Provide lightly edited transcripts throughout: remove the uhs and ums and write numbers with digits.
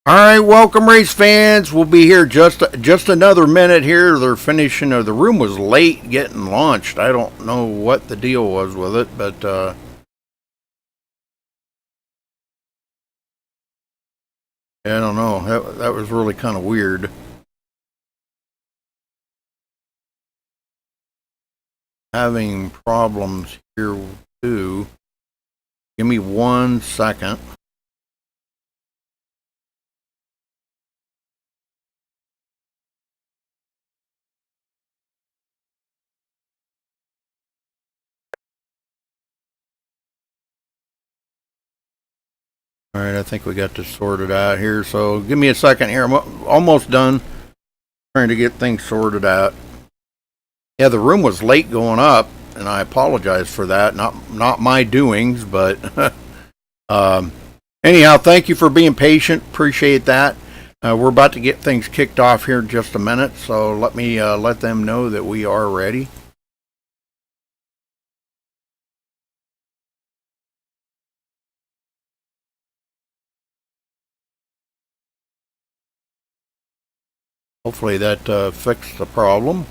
All right, welcome race fans. We'll be here just another minute here. They're finishing. The room was late getting launched. I don't know what the deal was with it, but I don't know. That was really kind of weird. Having problems here too. Give me 1 second. All right, I think we got this sorted out here. So give me a second here. I'm almost done trying to get things sorted out. Yeah, the room was late going up, and I apologize for that. Not my doings, but anyhow, thank you for being patient. Appreciate that. We're about to get things kicked off here in just a minute, so let me let them know that we are ready. Hopefully that fixed the problem.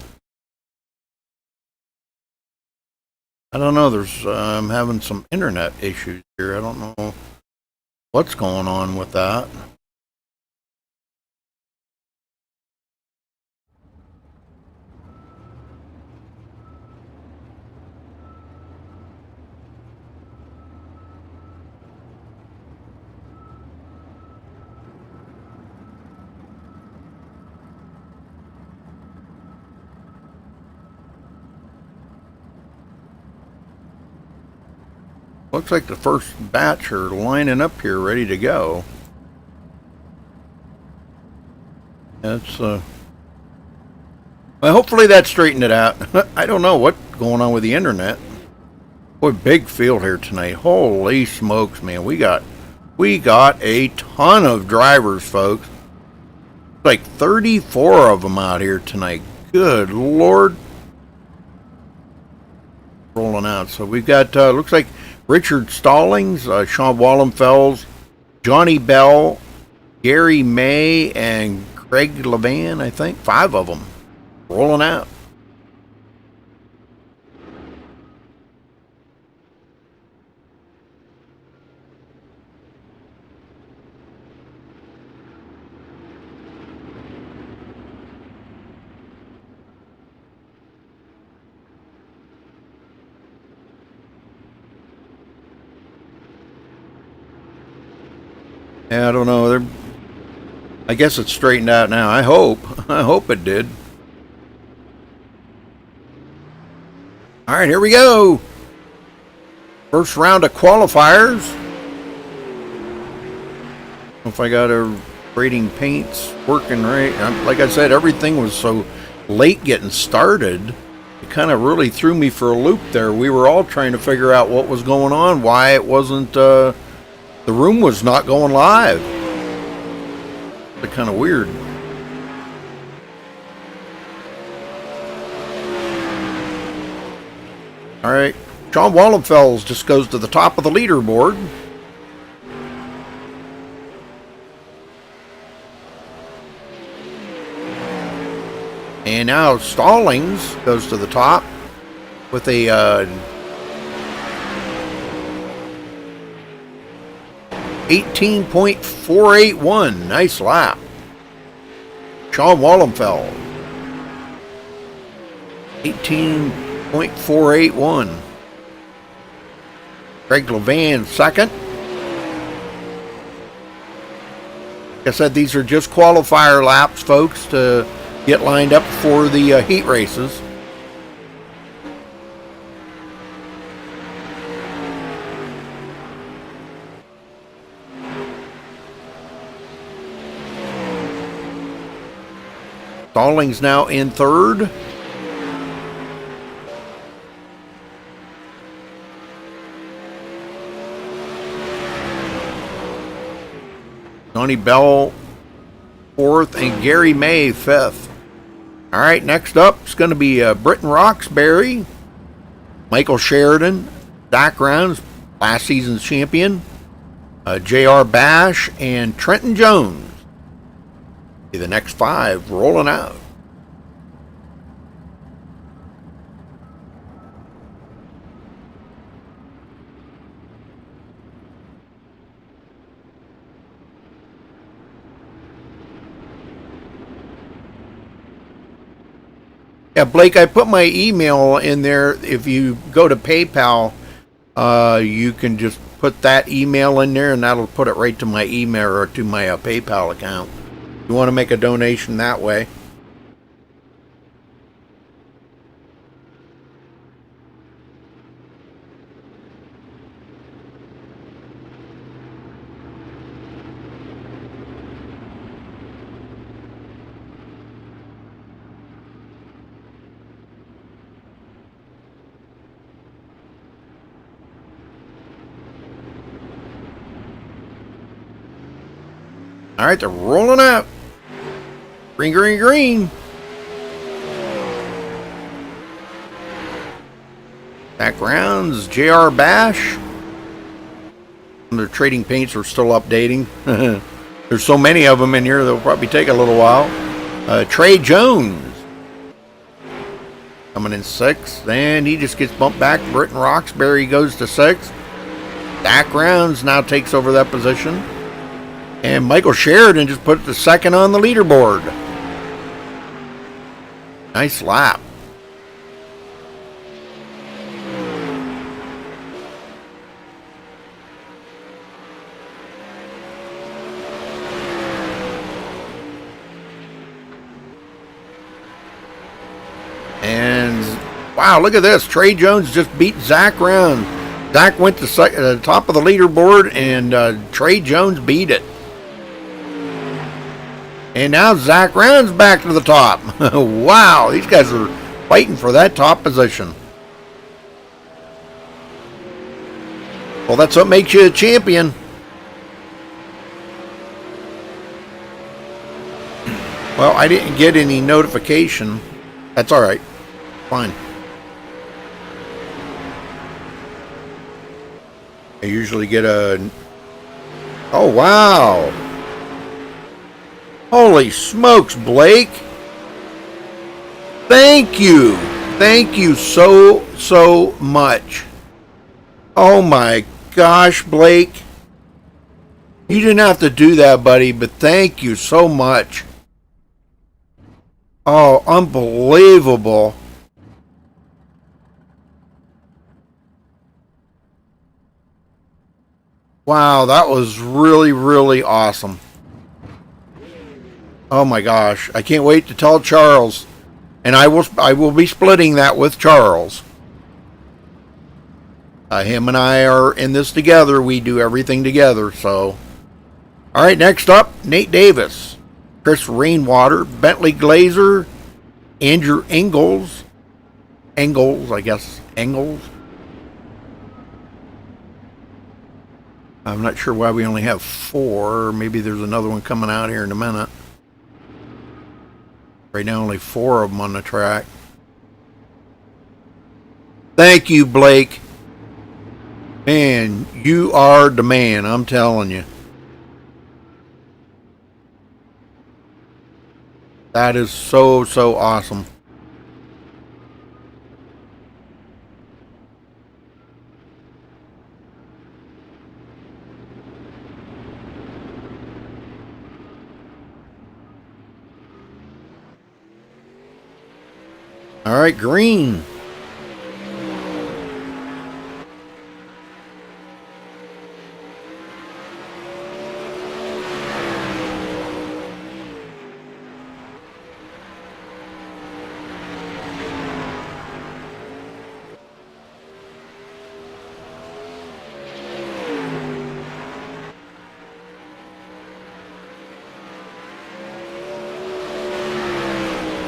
I don't know. I'm having some internet issues here. I don't know what's going on with that. Looks like the first batch are lining up here ready to go. That's well, hopefully that straightened it out. I don't know what's going on with the internet. Boy, big field here tonight. Holy smokes, man. We got a ton of drivers, folks. Like 34 of them out here tonight. Good Lord. Rolling out. So we've got, looks like Richard Stallings, Sean Wallenfels, Johnny Bell, Gary May, and Craig Levan, I think. 5 of them rolling out. Yeah, I don't know. I guess it's straightened out now. I hope. I hope it did. All right, here we go. First round of qualifiers. If I got a grading paints working right. Like I said, everything was so late getting started. It kind of really threw me for a loop there. We were all trying to figure out what was going on, why it wasn't, the room was not going live. It's kind of weird. All right, Sean Wallenfels just goes to the top of the leaderboard. And now Stallings goes to the top with a 18.481. Nice lap. Sean Wallenfeld. 18.481. Craig Levan second. Like I said, these are just qualifier laps, folks, to get lined up for the heat races. Stallings now in third. Johnny Bell fourth and Gary May fifth. All right, next up is going to be Britton Roxbury, Michael Sheridan, Zach Rounds, last season's champion, J.R. Bash, and Trenton Jones. The next 5 rolling out. Yeah, Blake, I put my email in there. If you go to PayPal, you can just put that email in there, and that'll put it right to my email or to my PayPal account. You want to make a donation that way. All right, they're rolling out. Green, green, green. Backgrounds, JR Bash. Their trading paints are still updating. There's so many of them in here, they'll probably take a little while. Trey Jones. Coming in 6th, and he just gets bumped back. Britton Roxbury goes to 6th. Dak Rounds now takes over that position. And Michael Sheridan just put the 2nd on the leaderboard. Nice lap. And wow, look at this. Trey Jones just beat Zach Round. Zach went to the top of the leaderboard, and Trey Jones beat it. And now Zach Round's back to the top. Wow, these guys are fighting for that top position. Well, that's what makes you a champion. Well, I didn't get any notification. That's all right. Fine. I usually get a... Oh, wow. Holy smokes, Blake. Thank you. Thank you so much. Oh my gosh, Blake. You didn't have to do that, buddy, but thank you so much. Oh, unbelievable. Wow, that was really, really awesome. Oh my gosh, I can't wait to tell Charles. And I will be splitting that with Charles. Him and I are in this together. We do everything together, so. All right, next up, Nate Davis, Chris Rainwater, Bentley Glazer, Andrew Engels. Engels. I'm not sure why we only have 4. Maybe there's another one coming out here in a minute. Right now, only 4 of them on the track. Thank you, Blake. Man, you are the man, I'm telling you. That is so awesome. All right, green.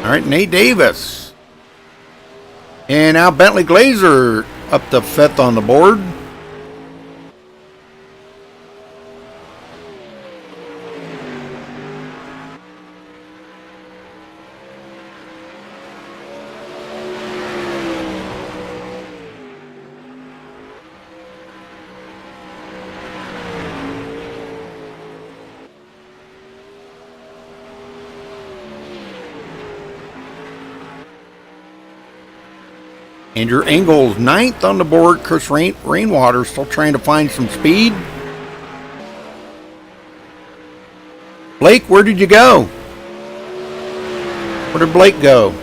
All right, Nate Davis. And now Bentley Glazer up to 5th on the board. Andrew Engels, 9th on the board. Chris Rainwater still trying to find some speed. Blake, where did you go? Where did Blake go?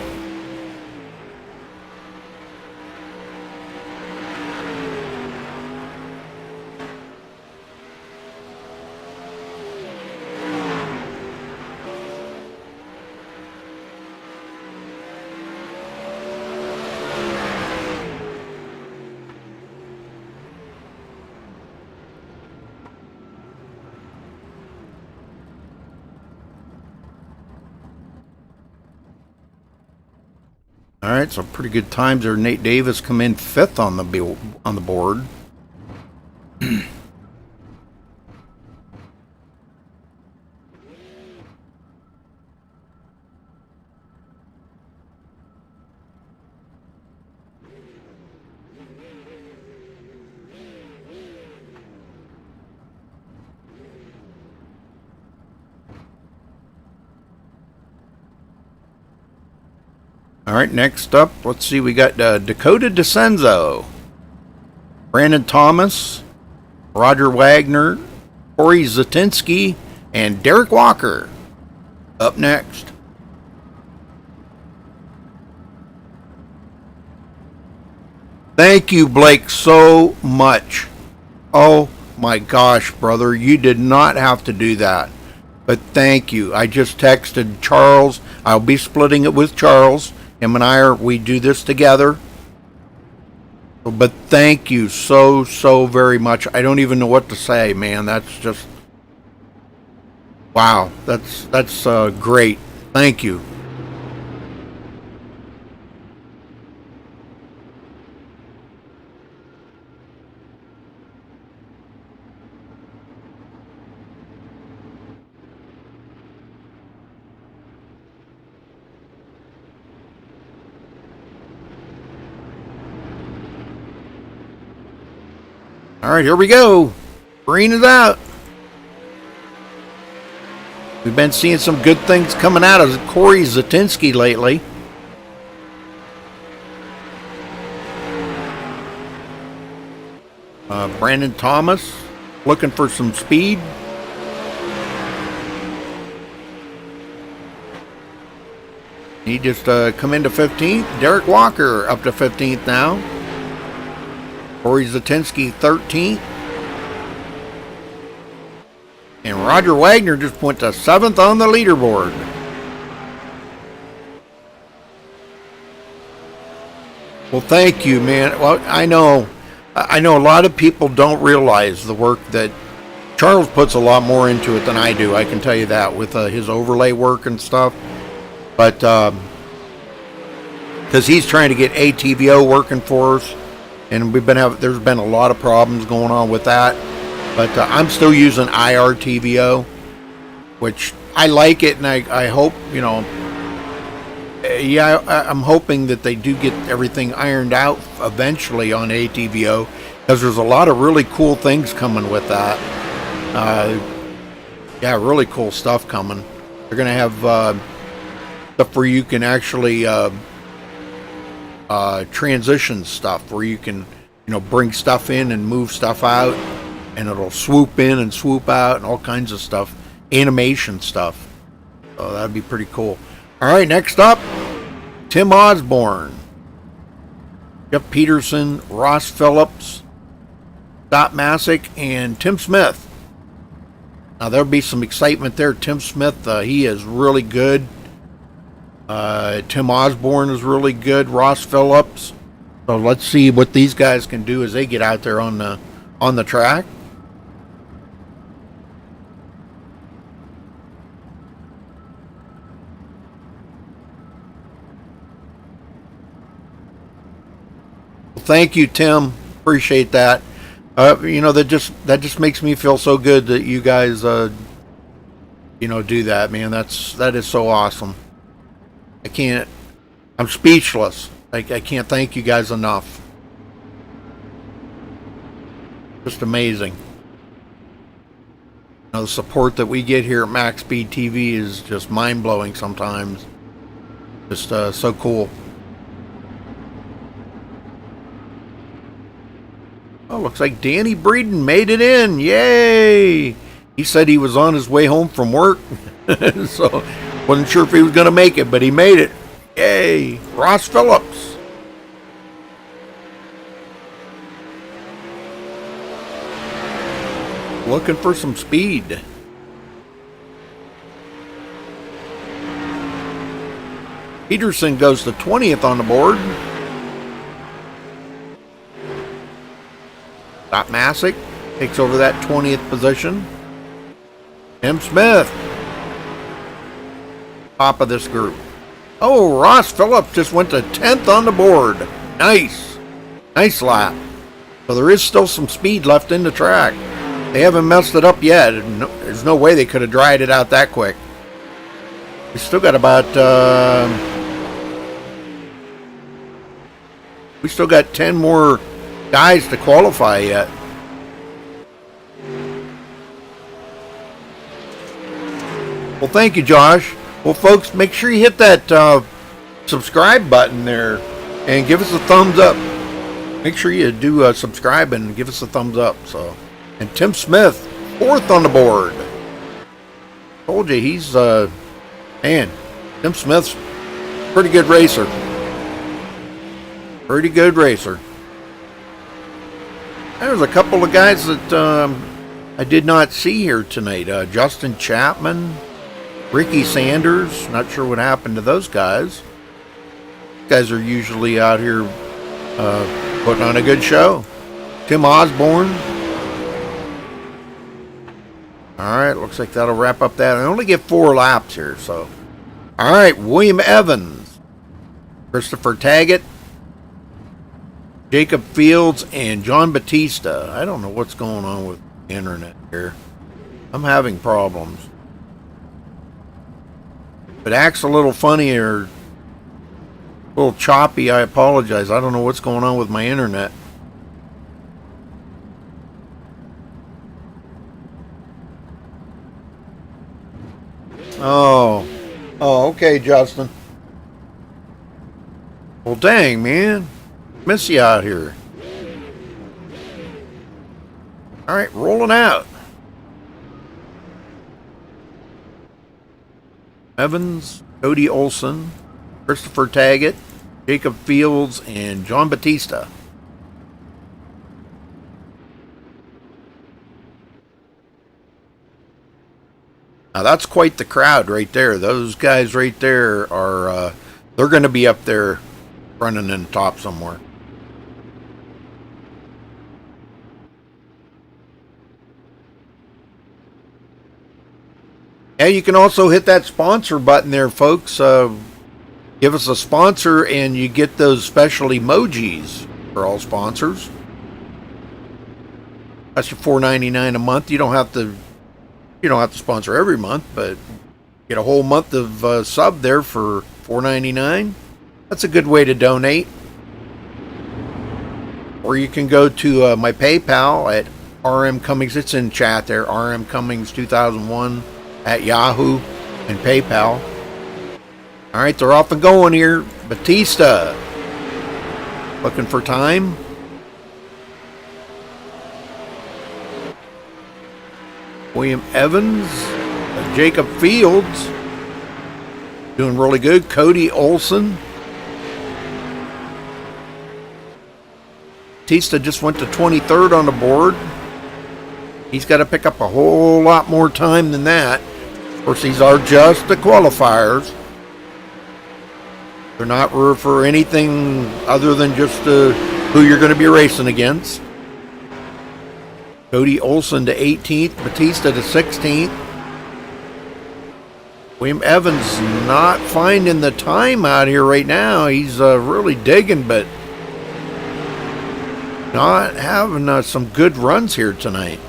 All right, so pretty good times there. Nate Davis come in 5th on the board. All right, next up, let's see, we got Dakota DeCenzo, Brandon Thomas, Roger Wagner, Corey Zatinsky, and Derek Walker up next. Thank you, Blake, so much. Oh my gosh, brother, you did not have to do that. But thank you. I just texted Charles. I'll be splitting it with Charles. Him and we do this together. But thank you so very much. I don't even know what to say, man. That's just, wow. That's great. Thank you. All right, here we go. Green is out. We've been seeing some good things coming out of Corey Zatinsky lately. Brandon Thomas looking for some speed. He just come into 15th. Derek Walker up to 15th now. Corey Zatinsky 13th. And Roger Wagner just went to 7th on the leaderboard. Well, thank you, man. Well, I know a lot of people don't realize the work that Charles puts a lot more into it than I do. I can tell you that with his overlay work and stuff. But because he's trying to get ATVO working for us. And there's been a lot of problems going on with that, but I'm still using IRTVO, which I like it, and I hope, you know, I'm hoping that they do get everything ironed out eventually on ATVO, because there's a lot of really cool things coming with that. Yeah, really cool stuff coming. They're gonna have stuff where you can actually transition stuff where you can, you know, bring stuff in and move stuff out, and it'll swoop in and swoop out and all kinds of stuff, animation stuff. So that'd be pretty cool. All right, next up, Tim Osborne, Jeff Peterson, Ross Phillips, Scott Masick, and Tim Smith. Now there'll be some excitement there. Tim Smith, he is really good. Tim Osborne is really good. Ross Phillips. So let's see what these guys can do as they get out there on the track. Well, thank you, Tim. Appreciate that. You know, that just makes me feel so good that you guys you know, do that, man. That is so awesome. I'm speechless. I can't thank you guys enough. Just amazing. You know, the support that we get here at MaxSpeedTV is just mind-blowing sometimes. Just so cool. Oh, looks like Danny Breeden made it in. Yay! He said he was on his way home from work, so wasn't sure if he was going to make it, but he made it. Yay! Ross Phillips. Looking for some speed. Peterson goes to 20th on the board. Scott Masick takes over that 20th position. Tim Smith, top of this group. Oh, Ross Phillips just went to 10th on the board. Nice. Nice lap. So there is still some speed left in the track. They haven't messed it up yet. There's no way they could have dried it out that quick. We still got about... we still got 10 more guys to qualify yet. Well, thank you, Josh. Well, folks, make sure you hit that subscribe button there and give us a thumbs up. Make sure you do subscribe and give us a thumbs up. So, and Tim Smith, 4th on the board. Told you he's man. Tim Smith's a pretty good racer. Pretty good racer. There's a couple of guys that I did not see here tonight. Justin Chapman. Ricky Sanders, not sure what happened to those guys. Guys are usually out here putting on a good show. Tim Osborne. Alright, looks like that'll wrap up that. I only get 4 laps here, so. Alright, William Evans. Christopher Taggett. Jacob Fields and John Batista. I don't know what's going on with the internet here. I'm having problems. If it acts a little funny or a little choppy, I apologize. I don't know what's going on with my internet. Oh, okay, Justin. Well, dang, man. Miss you out here. All right, rolling out. Evans, Cody Olson, Christopher Taggett, Jacob Fields, and John Batista. Now that's quite the crowd right there. Those guys right there are, they're going to be up there running in the top somewhere. And you can also hit that sponsor button there, folks. Give us a sponsor and you get those special emojis for all sponsors. That's your $4.99 a month. You don't have to sponsor every month, but get a whole month of sub there for $4.99. That's a good way to donate. Or you can go to my PayPal at RM Cummings. It's in chat there. RM Cummings 2001 at Yahoo and PayPal. All right, they're off and going here. Batista looking for time. William Evans, Jacob Fields doing really good. Cody Olson. Batista just went to 23rd on the board. He's got to pick up a whole lot more time than that. Of course, these are just the qualifiers. They're not for anything other than just who you're going to be racing against. Cody Olson to 18th, Batista to 16th. William Evans not finding the time out here right now. He's really digging, but not having some good runs here tonight.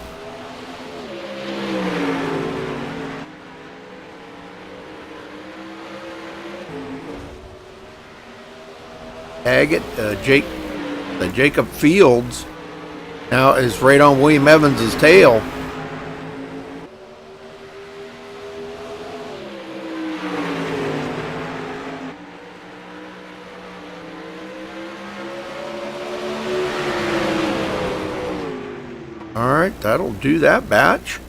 Taggett, Jacob Fields now is right on William Evans' tail. right, that'll do that batch.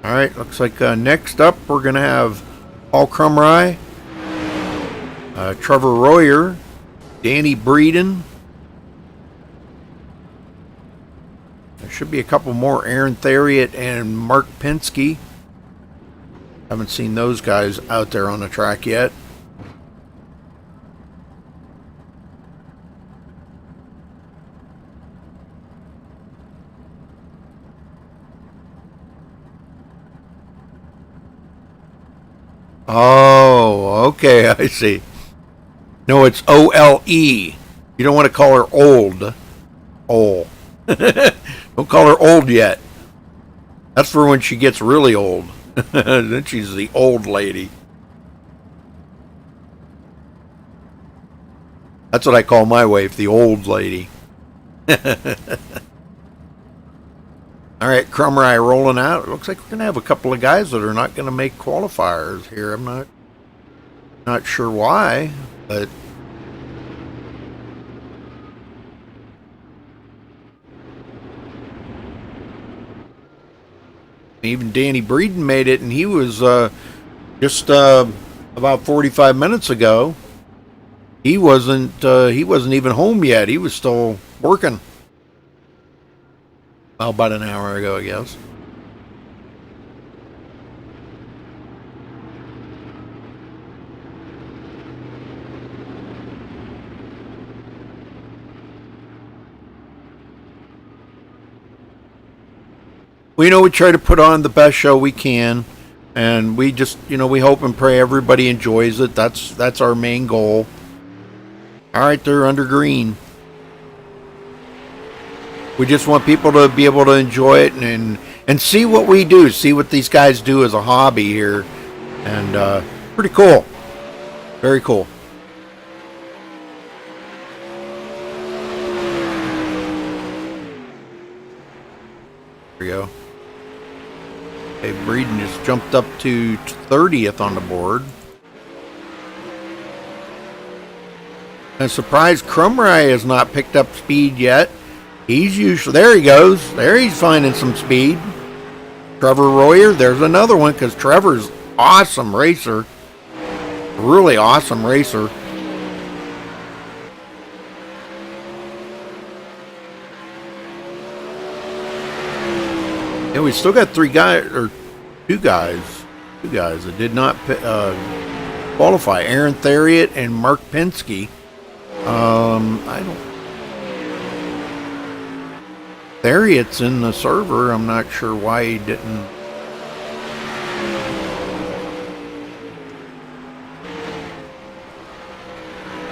All right, looks like next up we're going to have Paul Crumry, Trevor Royer, Danny Breeden. There should be a couple more, Aaron Theriot and Mark Penske. Haven't seen those guys out there on the track yet. Oh, okay, I see. No, it's O-L-E. You don't want to call her old. Ole. Don't call her old yet. That's for when she gets really old. Then she's the old lady. That's what I call my wife, the old lady. All right, Crumry rolling out. It looks like we're going to have a couple of guys that are not going to make qualifiers here. I'm not sure why, but even Danny Breeden made it, and he was just about 45 minutes ago. He wasn't even home yet. He was still working. Well, about an hour ago, I guess. We try to put on the best show we can, and we just, we hope and pray everybody enjoys it. That's our main goal. All right, they're under green. We just want people to be able to enjoy it and see what we do, see what these guys do as a hobby here, and pretty cool, very cool. There we go. Okay, Breeden just jumped up to 30th on the board. I'm surprised Crumry has not picked up speed yet. He's usually, there he goes. There he's finding some speed. Trevor Royer, there's another one, because Trevor's awesome racer. Really awesome racer. Yeah, we still got two guys that did not qualify. Aaron Theriot and Mark Penske. I don't. Theriot's in the server. I'm not sure why he didn't.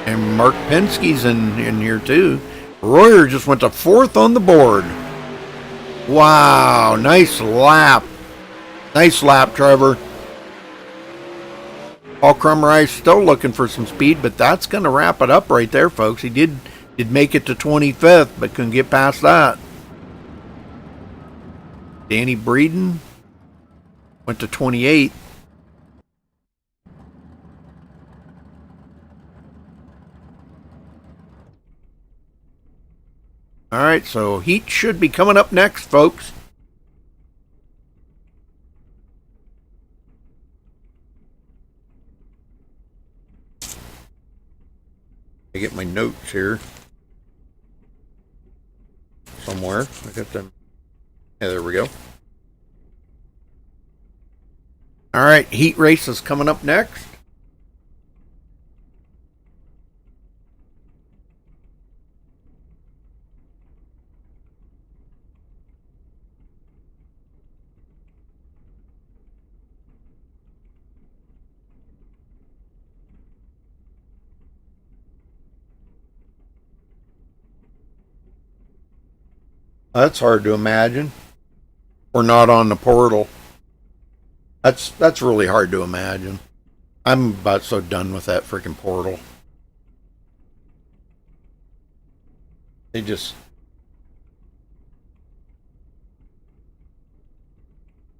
And Mark Penske's in here too. Royer just went to 4th on the board. Wow, nice lap. Nice lap, Trevor. Paul Crumry still looking for some speed, but that's going to wrap it up right there, folks. He did make it to 25th, but couldn't get past that. Danny Breeden went to 28th. All right, so heat should be coming up next, folks. I get my notes here somewhere. I got them. Yeah, there we go. All right, heat race is coming up next. That's hard to imagine. We're not on the portal. That's really hard to imagine. I'm about so done with that freaking portal. They just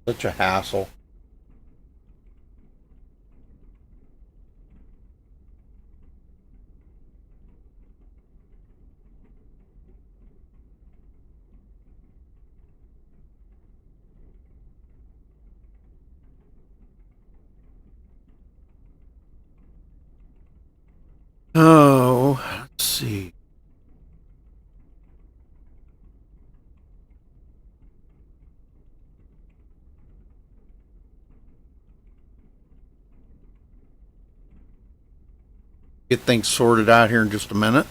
such a hassle. get things sorted out here in just a minute.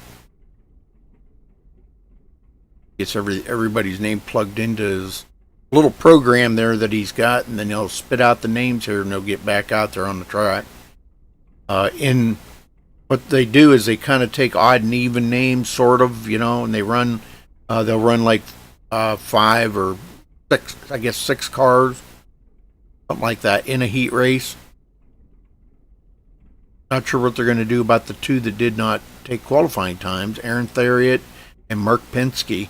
Gets everybody's name plugged into his little program there that he's got, and then he'll spit out the names here, and they'll get back out there on the track. In what they do is they kind of take odd and even names, sort of, you know, and they run. They'll run like 5 or 6, I guess 6 cars, something like that, in a heat race. Not sure what they're going to do about the 2 that did not take qualifying times, Aaron Theriot and Mark Penske.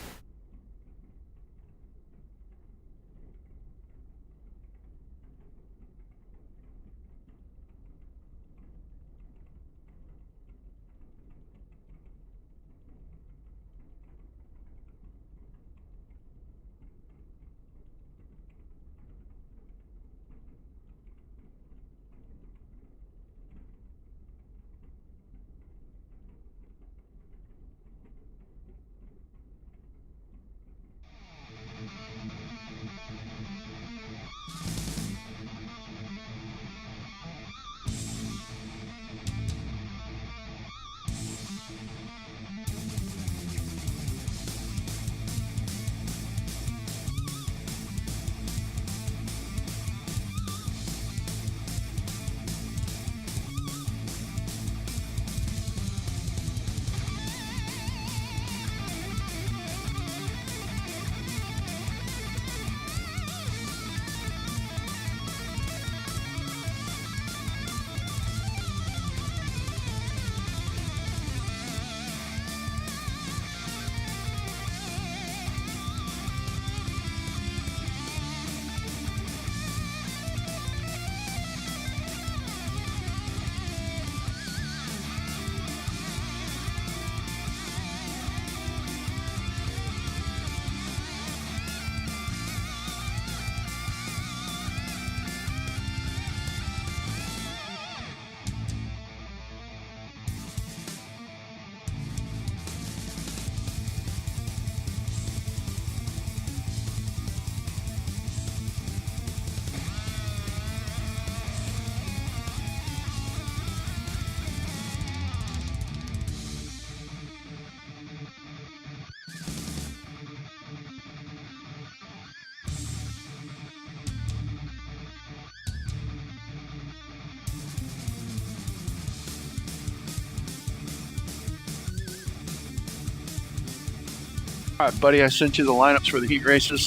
All right, buddy, I sent you the lineups for the heat races.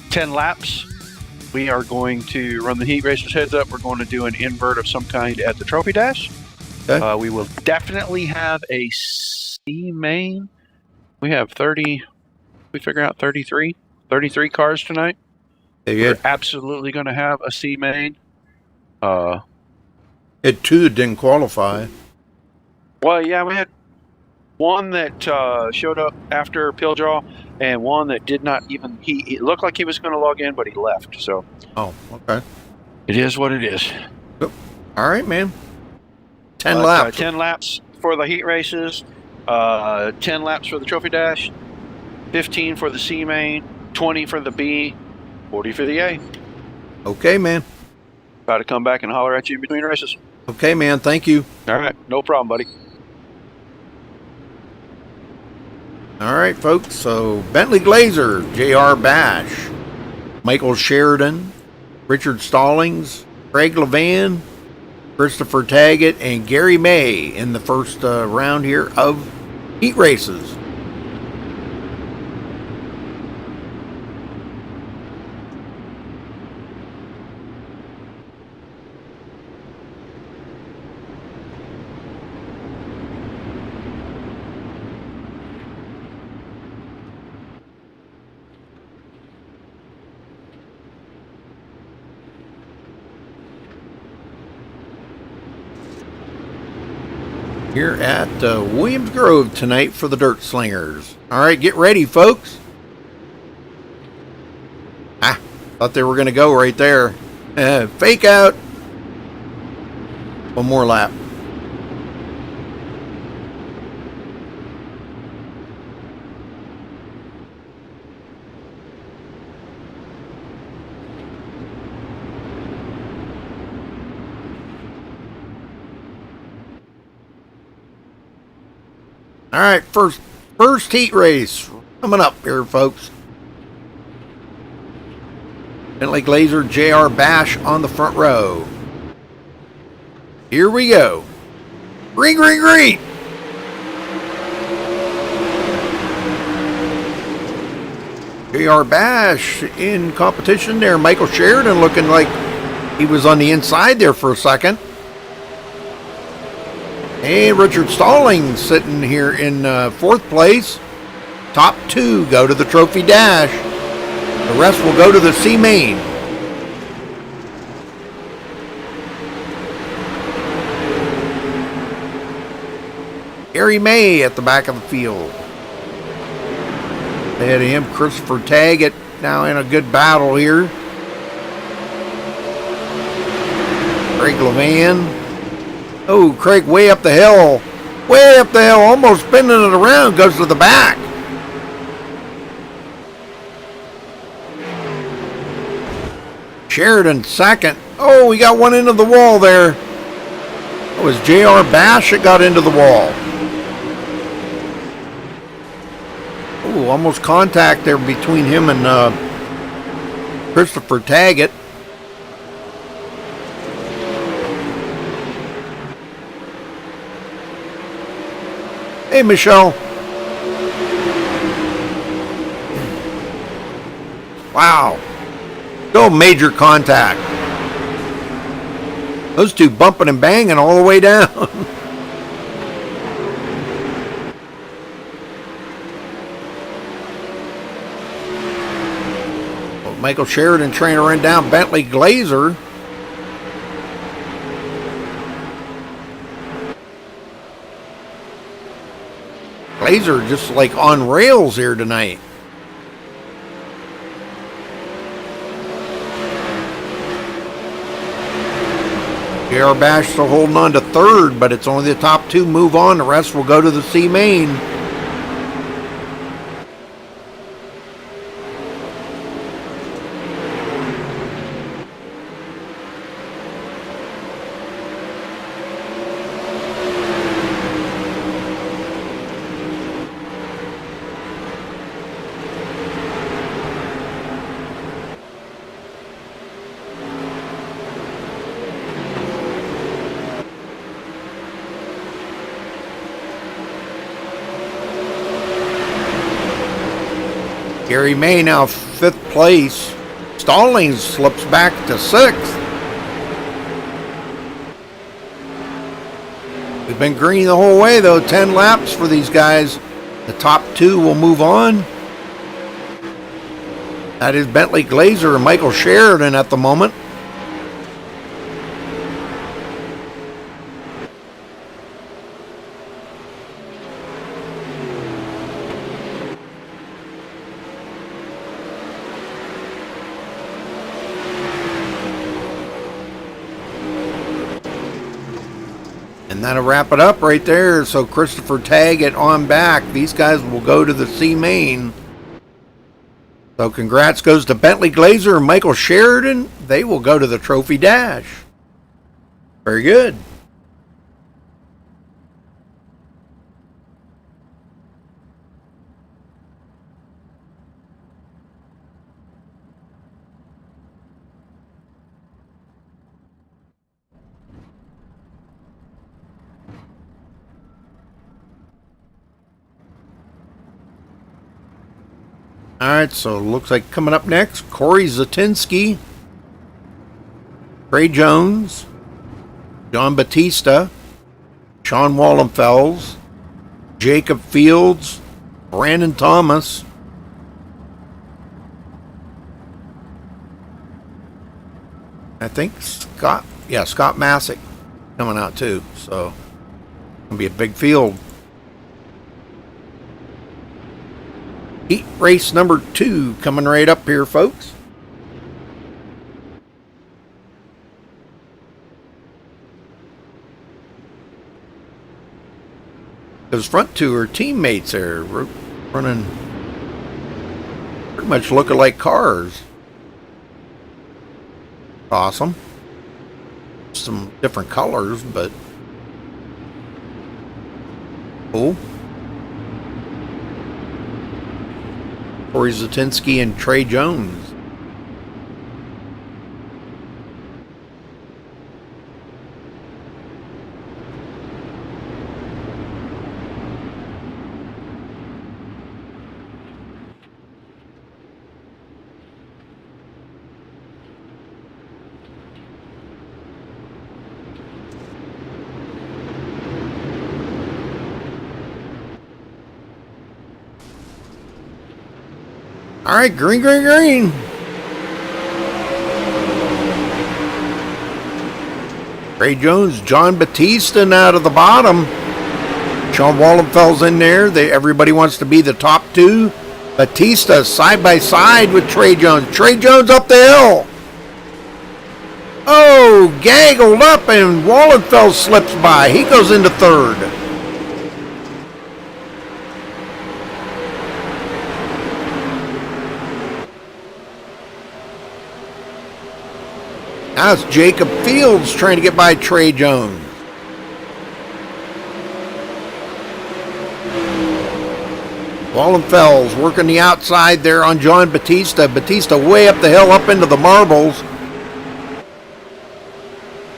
10 laps. We are going to run the heat races. Heads up, we're going to do an invert of some kind at the trophy dash. Okay. We will definitely have a C main. We have 30, we figure out 33 cars tonight. We're absolutely going to have a C main. Had 2 that didn't qualify. Well, yeah, we had one that showed up after Pilljaw, and one that did not even. It looked like he was going to log in, but he left. So. Oh, okay. It is what it is. Yep. All right, man. 10 laps. 10 laps for the heat races. 10 laps for the trophy dash. 15 for the C main. 20 for the B. 40 for the A. Okay, man. About to come back and holler at you in between races. Okay, man. Thank you. All right. No problem, buddy. All right, folks. So Bentley Glazer, J.R. Bash, Michael Sheridan, Richard Stallings, Craig Levan, Christopher Taggett, and Gary May in the first round here of heat races. Here at Williams Grove tonight for the Dirt Slingers. All right, get ready, folks. Thought they were going to go right there. Fake out. One more lap. All right, first heat race coming up here, folks. Bentley Glazer, JR Bash on the front row. Here we go. Green, green, green. JR Bash in competition there. Michael Sheridan looking like he was on the inside there for a second. Hey, Richard Stallings sitting here in fourth place. Top two go to the Trophy Dash. The rest will go to the C Main. Gary May at the back of the field. Ahead of him, Christopher Taggett now in a good battle here. Craig Levan. Oh, Craig way up the hill. Way up the hill, almost spinning it around, goes to the back. Sheridan second. Oh, we got one into the wall there. It was JR Bash that got into the wall. Oh, almost contact there between him and Christopher Taggett. Hey, Michelle. Wow. Go major contact. Those two bumping and banging all the way down. Well, Michael Sheridan trying to run down Bentley Glazer. Glazer just like on rails here tonight. JR Bash still holding on to third, but it's only the top two move on. The rest will go to the C Main. Gary May now fifth place. Stallings slips back to sixth. We've been green the whole way though. 10 laps for these guys. The top two will move on. That is Bentley Glazer and Michael Sheridan at the moment. And that'll wrap it up right there. So Christopher Taggett on back. These guys will go to the C Main. So congrats goes to Bentley Glazer and Michael Sheridan. They will go to the Trophy Dash. Very good. All right, so it looks like coming up next, Corey Zatinsky, Trey Jones, John Batista, Sean Wallenfels, Jacob Fields, Brandon Thomas, I think Scott Masick coming out too. So it'll be a big field. Heat race number 2 coming right up here, folks. Those front two are teammates there, running pretty much look-alike cars. Awesome. Some different colors, but cool. Corey Zatinsky and Trey Jones. All right, green, green, green. Trey Jones, John Batista now to the bottom. Sean Wallenfeld's in there. Everybody wants to be the top two. Batista side by side with Trey Jones. Trey Jones up the hill. Oh, gaggled up and Wallenfeld slips by. He goes into third. Now it's Jacob Fields trying to get by Trey Jones. Wallenfeld's working the outside there on John Batista. Batista way up the hill, up into the marbles.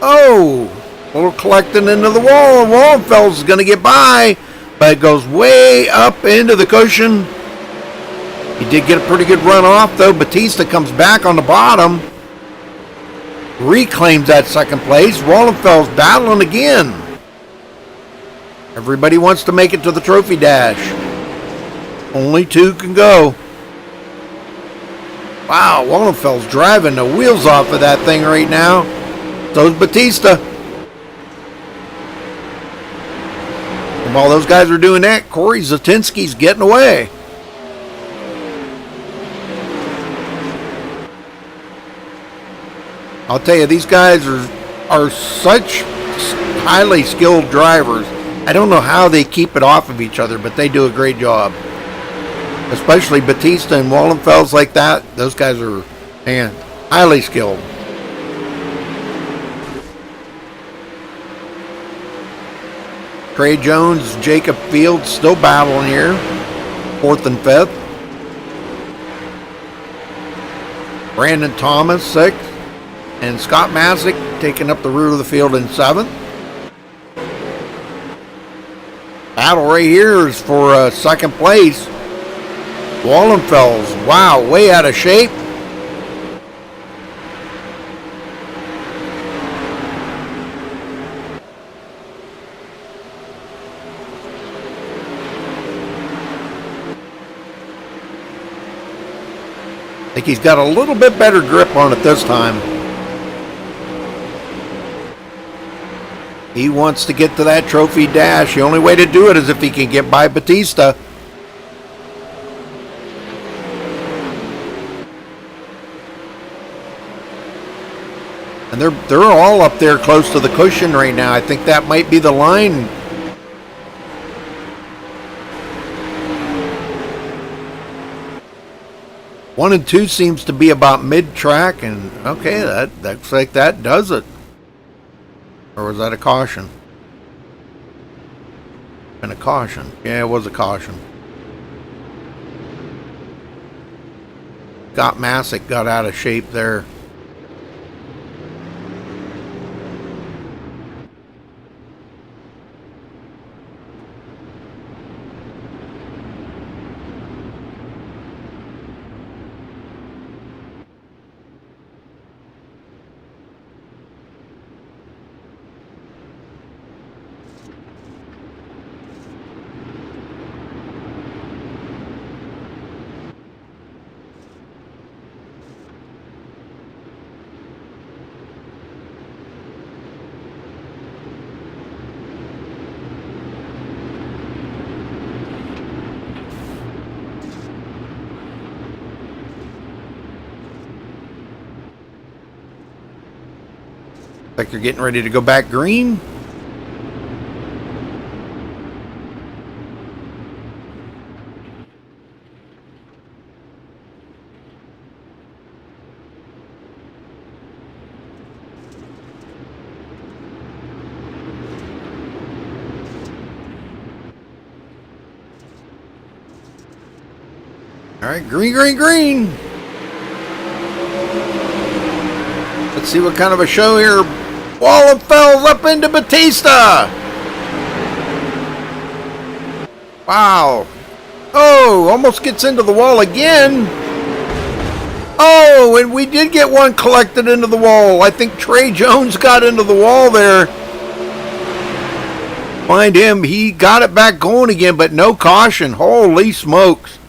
Oh, a little collecting into the wall. Wallenfeld's going to get by, but it goes way up into the cushion. He did get a pretty good run off, though. Batista comes back on the bottom. Reclaims that second place. Wallenfeld's battling again. Everybody wants to make it to the trophy dash. Only two can go. Wow, Wallenfeld's driving the wheels off of that thing right now. So's Batista. And while those guys are doing that, Corey Zatinsky's getting away. I'll tell you, these guys are such highly skilled drivers. I don't know how they keep it off of each other, but they do a great job. Especially Batista and Wallenfeld's like that. Those guys are, man, highly skilled. Trey Jones, Jacob Fields still battling here. 4th and 5th. Brandon Thomas, 6th. And Scott Masick taking up the rear of the field in 7th. Battle right here is for 2nd place. Wallenfeld's, wow, way out of shape. I think he's got a little bit better grip on it this time. He wants to get to that trophy dash. The only way to do it is if he can get by Batista. And they're all up there close to the cushion right now. I think that might be the line. One and two seems to be about mid-track, and okay, that looks like that does it. Or was that a caution? And a caution. Yeah, it was a caution. Scott Masick got out of shape there. Like you're getting ready to go back green. All right, green, green, green. Let's see what kind of a show here. Wallenfels up into Batista. Wow. Oh, almost gets into the wall again. Oh, and we did get one collected into the wall. I think Trey Jones got into the wall there. Find him. He got it back going again, but no caution. Holy smokes.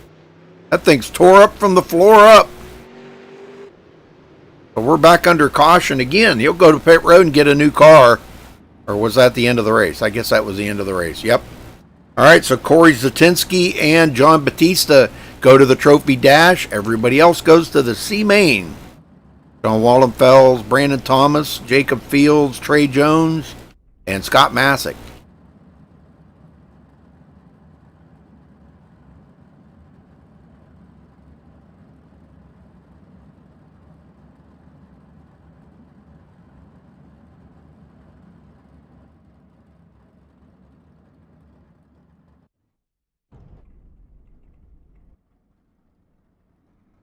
That thing's tore up from the floor up. So we're back under caution again. He'll go to pit road and get a new car. Or was that the end of the race? I guess that was the end of the race. Yep. All right, so Corey Zatinsky and John Batista go to the Trophy Dash. Everybody else goes to the C Main. John Wallenfels, Brandon Thomas, Jacob Fields, Trey Jones, and Scott Masick.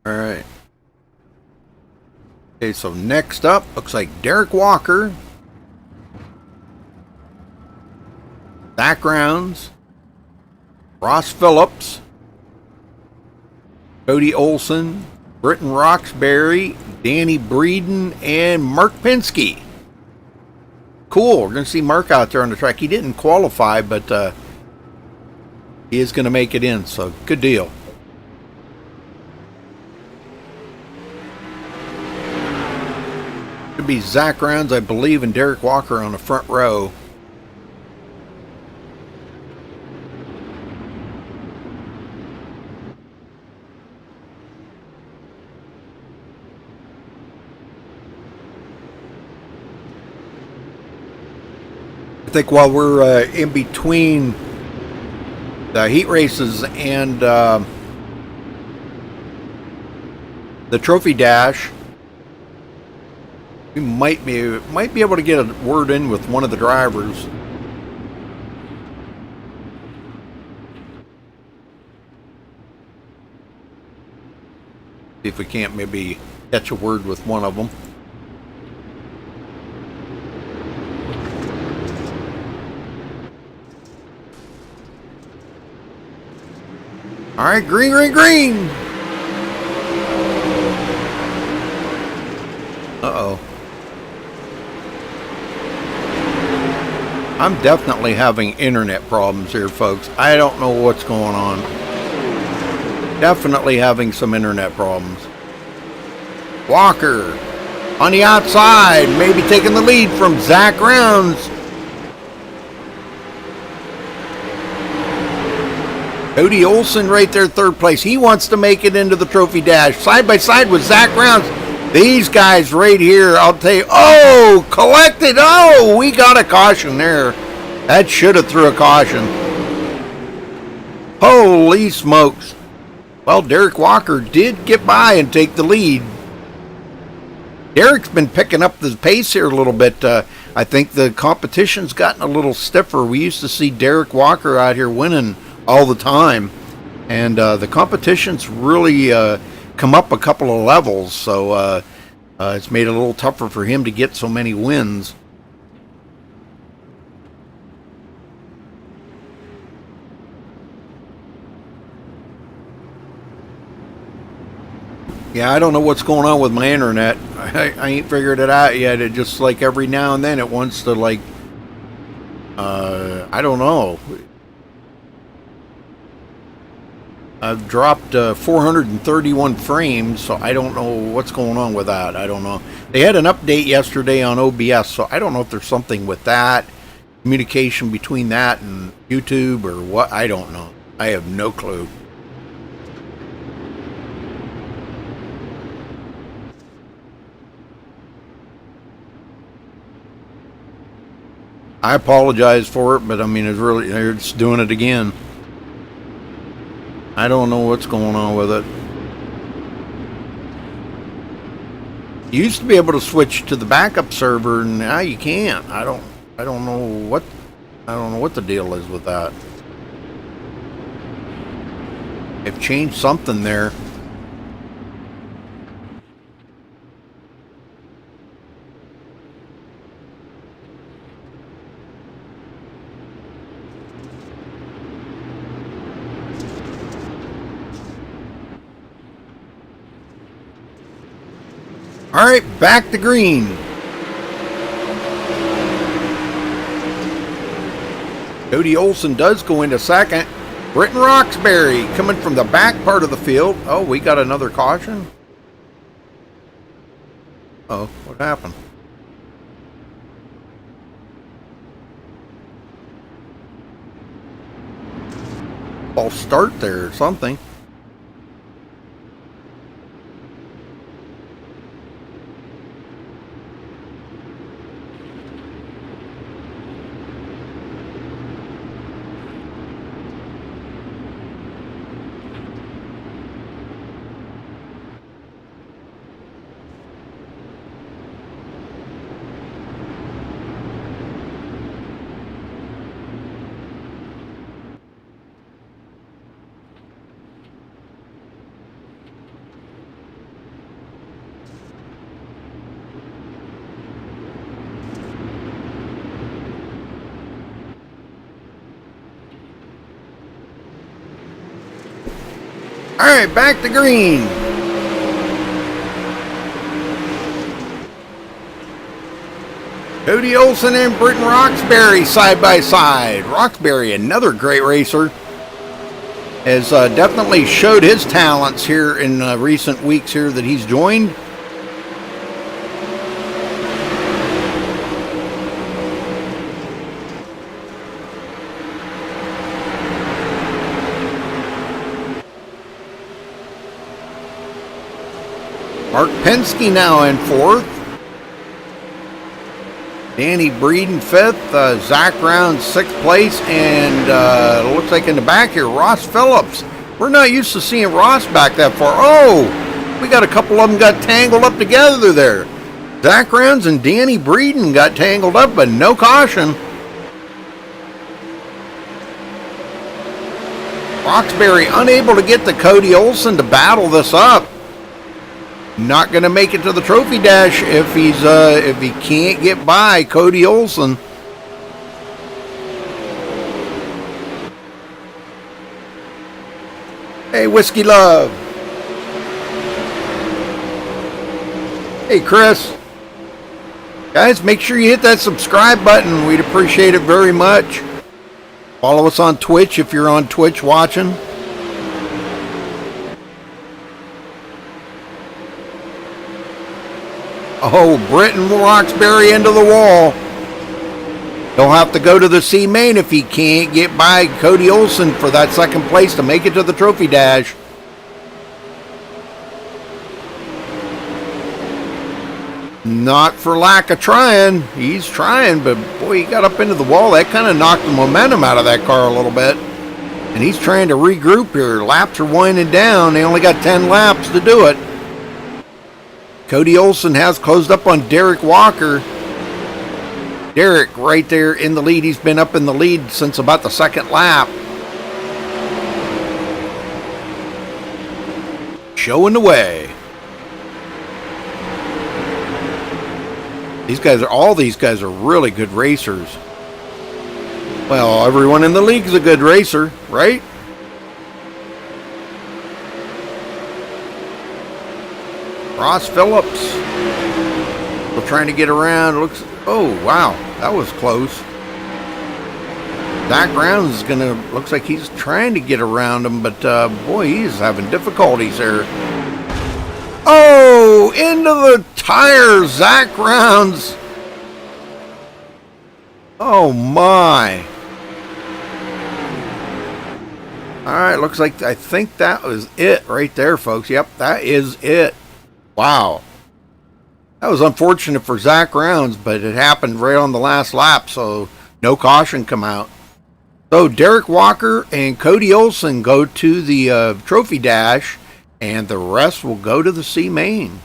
All right. Okay, so next up, looks like Derek Walker, Zach Rounds, Ross Phillips, Cody Olson, Britton Roxbury, Danny Breeden, and Mark Penske. Cool. We're going to see Mark out there on the track. He didn't qualify, but he is going to make it in, so good deal. Should be Zach Rounds, I believe, and Derek Walker on the front row. I think while we're in between the heat races and the Trophy Dash, we might be able to get a word in with one of the drivers. See if we can't maybe catch a word with one of them. All right, green, green, green. Uh-oh. I'm definitely having internet problems here, folks. I don't know what's going on. Definitely having some internet problems. Walker on the outside, maybe taking the lead from Zach Rounds. Cody Olson right there, third place. He wants to make it into the Trophy Dash. Side by side with Zach Rounds. These guys right here, I'll tell you. Oh, collected. Oh, we got a caution there. That should have threw a caution. Holy smokes. Well, Derek Walker did get by and take the lead. Derek's been picking up the pace here a little bit. I think the competition's gotten a little stiffer. We used to see Derek Walker out here winning all the time. And the competition's really come up a couple of levels, so it's made it a little tougher for him to get so many wins. Yeah, I don't know what's going on with my internet. I ain't figured it out yet. It just like every now and then it wants to like, I don't know. I've dropped 431 frames, so I don't know what's going on with that. I don't know. They had an update yesterday on OBS, so I don't know if there's something with that, communication between that and YouTube or what. I don't know. I have no clue. I apologize for it, but I mean, it's really, they're just doing it again. I don't know what's going on with it. You used to be able to switch to the backup server, and now you can't. I don't know what the deal is with that. They've changed something there. All right, back to green. Cody Olson does go into second. Britton Roxbury coming from the back part of the field. Oh, we got another caution. Oh, what happened? False start there or something. All right, back to green. Cody Olson and Britton Roxbury side by side. Roxbury, another great racer, has definitely showed his talents here in recent weeks here that he's joined. Mark Penske now in fourth. Danny Breeden fifth. Zach Round sixth place. And it looks like in the back here, Ross Phillips. We're not used to seeing Ross back that far. Oh, we got a couple of them got tangled up together there. Zach Rounds and Danny Breeden got tangled up, but no caution. Roxbury unable to get the Cody Olson to battle this up. Not going to make it to the trophy dash if he can't get by Cody Olson. Hey, Whiskey Love. Hey, Chris. Guys, make sure you hit that subscribe button. We'd appreciate it very much. Follow us on Twitch if you're on Twitch watching. Oh, Britton Roxbury into the wall. He'll have to go to the C main if he can't get by Cody Olson for that second place to make it to the trophy dash. Not for lack of trying. He's trying, but boy, he got up into the wall. That kind of knocked the momentum out of that car a little bit. And he's trying to regroup here. Laps are winding down. They only got 10 laps to do it. Cody Olson has closed up on Derek Walker. Derek right there in the lead. He's been up in the lead since about the second lap. Showing the way. All these guys are really good racers. Well, everyone in the league is a good racer, right? Ross Phillips. Still trying to get around. Oh, wow. That was close. Zach Rounds is looks like he's trying to get around him, but boy, he's having difficulties there. Oh, into the tire, Zach Rounds. Oh, my. All right, looks like I think that was it right there, folks. Yep, that is it. Wow. That was unfortunate for Zach Rounds, but it happened right on the last lap, so no caution come out. So Derek Walker and Cody Olson go to the trophy dash, and the rest will go to the C main.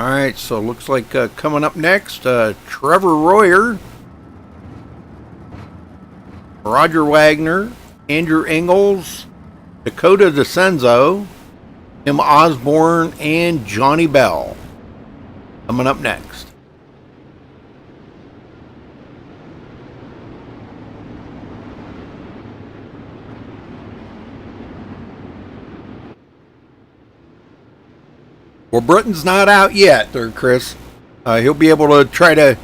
All right, so looks like coming up next, Trevor Royer, Roger Wagner, Andrew Ingalls, Dakota DeCenzo, Tim Osborne, and Johnny Bell. Coming up next. Well, Britton's not out yet there, Chris. He'll be able to try to,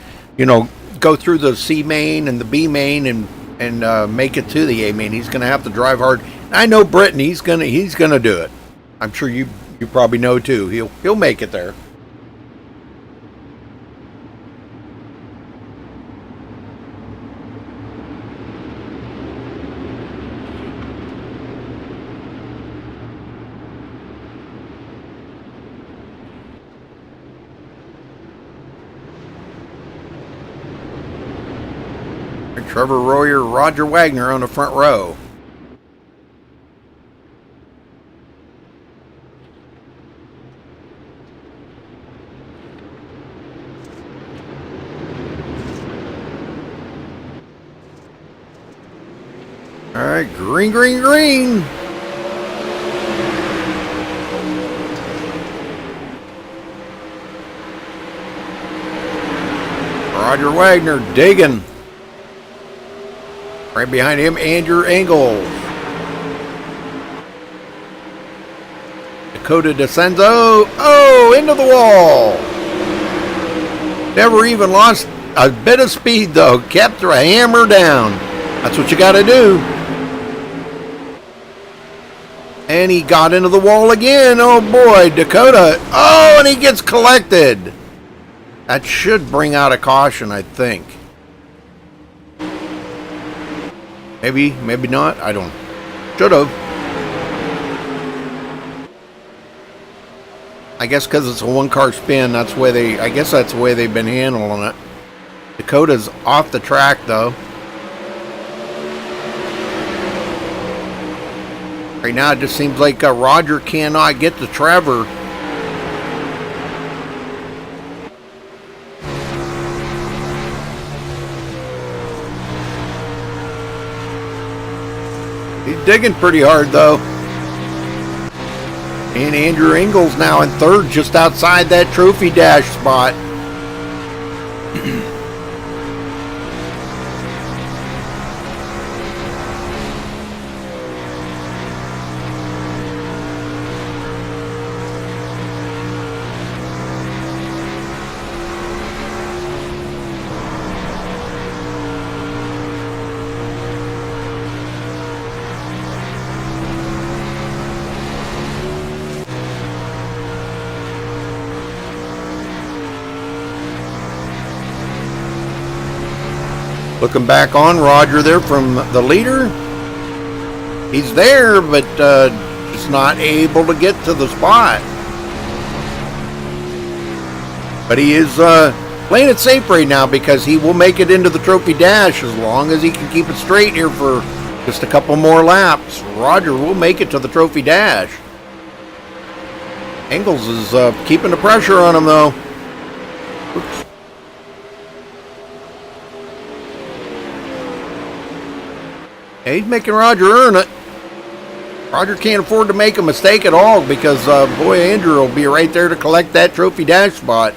go through the C main and the B main and make it to the A main. He's going to have to drive hard. I know Britton. He's gonna do it. I'm sure you probably know too. He'll make it there. Trevor Royer, Roger Wagner on the front row. All right, green, green, green. Roger Wagner digging. Right behind him, Andrew Ingalls. Dakota DeCenzo. Oh, into the wall. Never even lost a bit of speed, though. Kept the hammer down. That's what you got to do. And he got into the wall again. Oh, boy, Dakota. Oh, and he gets collected. That should bring out a caution, I think. Maybe, maybe not. I don't. Should have. I guess because it's a one-car spin, that's where I guess that's the way they've been handling it. Dakota's off the track, though. Right now, it just seems like Roger cannot get to Trevor. He's digging pretty hard, though. And Andrew Ingalls now in third, just outside that trophy dash spot. Looking back on Roger there from the leader. He's there, but just not able to get to the spot. But he is playing it safe right now because he will make it into the trophy dash as long as he can keep it straight here for just a couple more laps. Roger will make it to the trophy dash. Ingalls is keeping the pressure on him, though. Oops. He's making Roger earn it. Roger can't afford to make a mistake at all because, boy, Andrew will be right there to collect that trophy dash spot.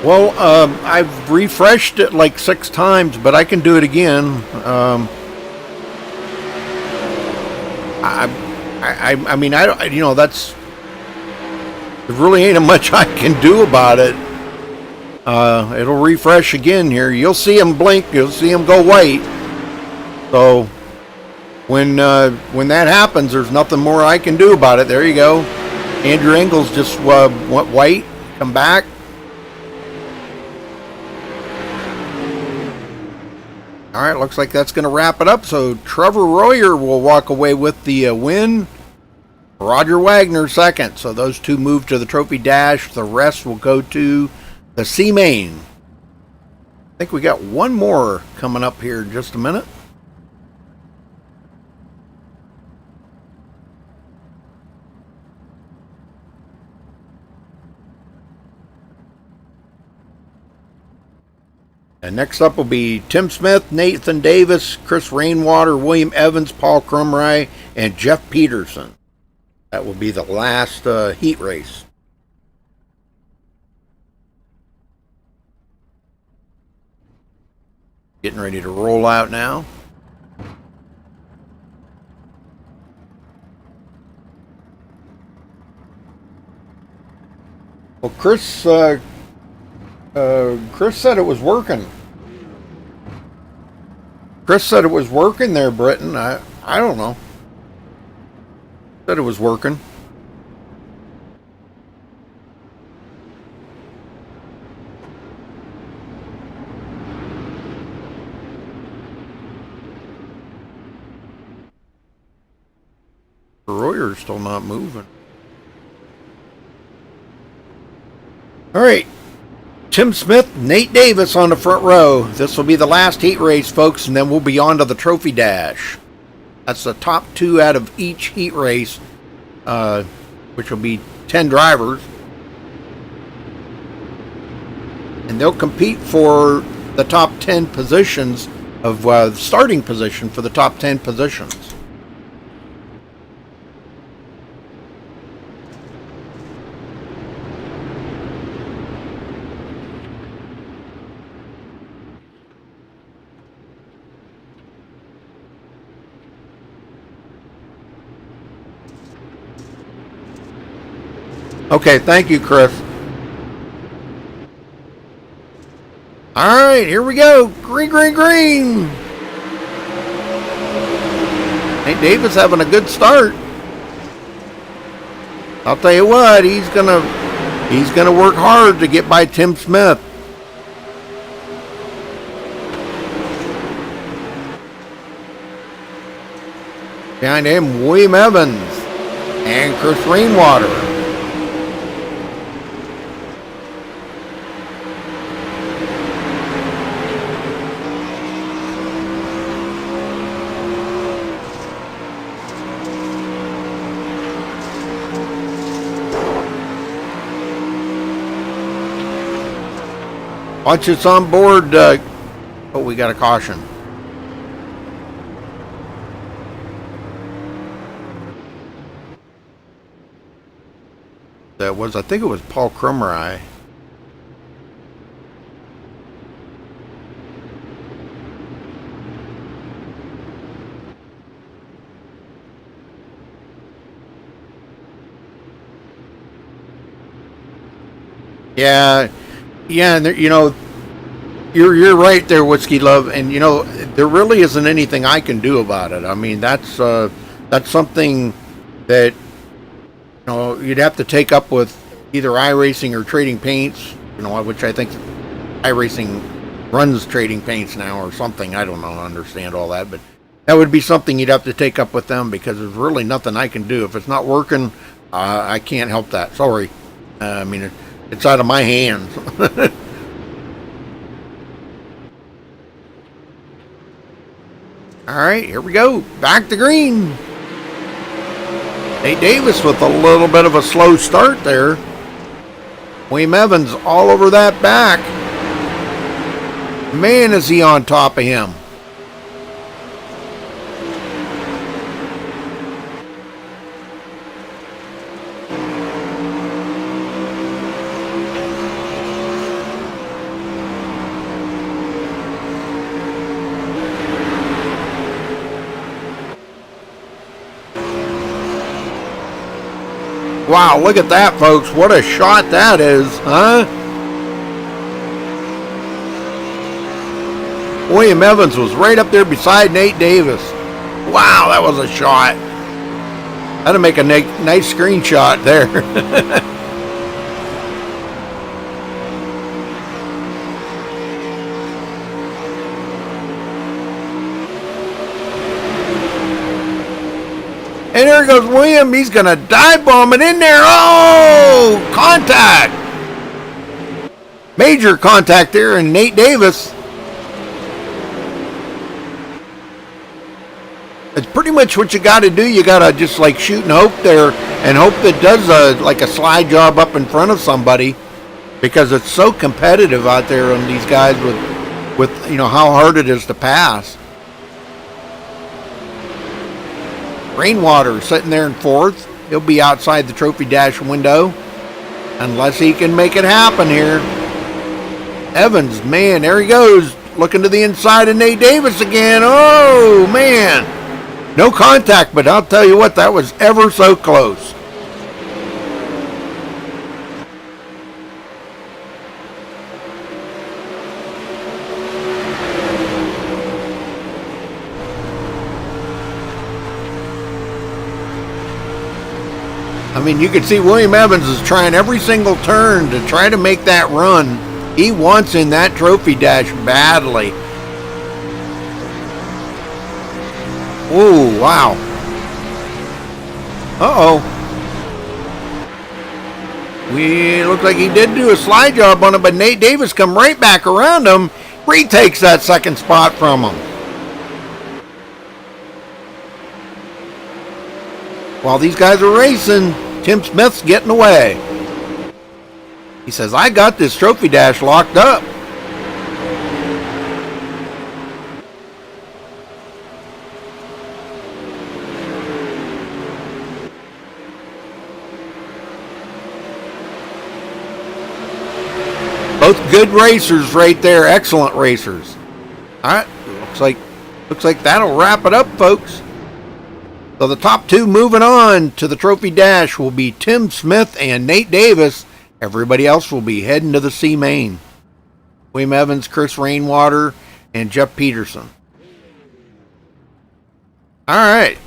Well, I've refreshed it like 6 times, but I can do it again. I mean, I don't, that's... There really ain't much I can do about it. It'll refresh again here. You'll see him blink. You'll see him go white. So when that happens, there's nothing more I can do about it. There you go. Andrew Ingalls just went white. Come back. All right, looks like that's going to wrap it up. So Trevor Royer will walk away with the win. Roger Wagner second. So those two move to the trophy dash. The rest will go to the C main. I think we got one more coming up here in just a minute. Next up will be Tim Smith, Nathan Davis, Chris Rainwater, William Evans, Paul Crumry, and Jeff Peterson. That will be the last heat race. Getting ready to roll out now. Well, Chris said it was working. Chris said it was working there, Britton. I don't know. Said it was working. Royer's still not moving. All right. Tim Smith, Nate Davis on the front row. This will be the last heat race, folks, and then we'll be on to the trophy dash. That's the top 2 out of each heat race, which will be 10 drivers. And they'll compete for the top 10 positions of starting position for the top 10 positions. Okay, thank you, Chris. All right, here we go. Green, green, green. Nate Davis having a good start. I'll tell you what, he's gonna work hard to get by Tim Smith. Behind him, William Evans and Chris Rainwater. Watch it's on board. Oh, we got a caution. That was, I think it was Paul Crumry. Yeah. Yeah, and you know, you're right there, Whiskey Love, and you know there really isn't anything I can do about it. I mean, that's something that you know you'd have to take up with either iRacing or Trading Paints, you know, which I think iRacing runs Trading Paints now or something. I don't know, understand all that, but that would be something you'd have to take up with them because there's really nothing I can do if it's not working. I can't help that. Sorry. I mean. It's out of my hands. All right, here we go. Back to green. Nate Davis with a little bit of a slow start there. William Evans all over that back. Man, is he on top of him. Wow, look at that, folks. What a shot that is, huh? William Evans was right up there beside Nate Davis. Wow, that was a shot. That'll make a nice screenshot there. And there goes William. He's going to dive bomb it in there. Oh, contact. Major contact there, and Nate Davis. It's pretty much what you got to do. You got to just like shoot and hope there, and hope that does like a slide job up in front of somebody, because it's so competitive out there on these guys with, you know, how hard it is to pass. Rainwater sitting there in fourth. He'll be outside the Trophy Dash window unless he can make it happen here. Evans, man, there he goes, looking to the inside of Nate Davis again. Oh, man. No contact, but I'll tell you what, that was ever so close. I mean, you can see William Evans is trying every single turn to try to make that run. He wants in that Trophy Dash badly. Oh, wow. Uh-oh. We look like he did do a slide job on it, but Nate Davis come right back around him, retakes that second spot from him. While these guys are racing, Tim Smith's getting away. He says, I got this Trophy Dash locked up. Both good racers right there, excellent racers. All right, looks like that'll wrap it up, folks. So the top two moving on to the Trophy Dash will be Tim Smith and Nate Davis. Everybody else will be heading to the C main. William Evans, Chris Rainwater, and Jeff Peterson. All right.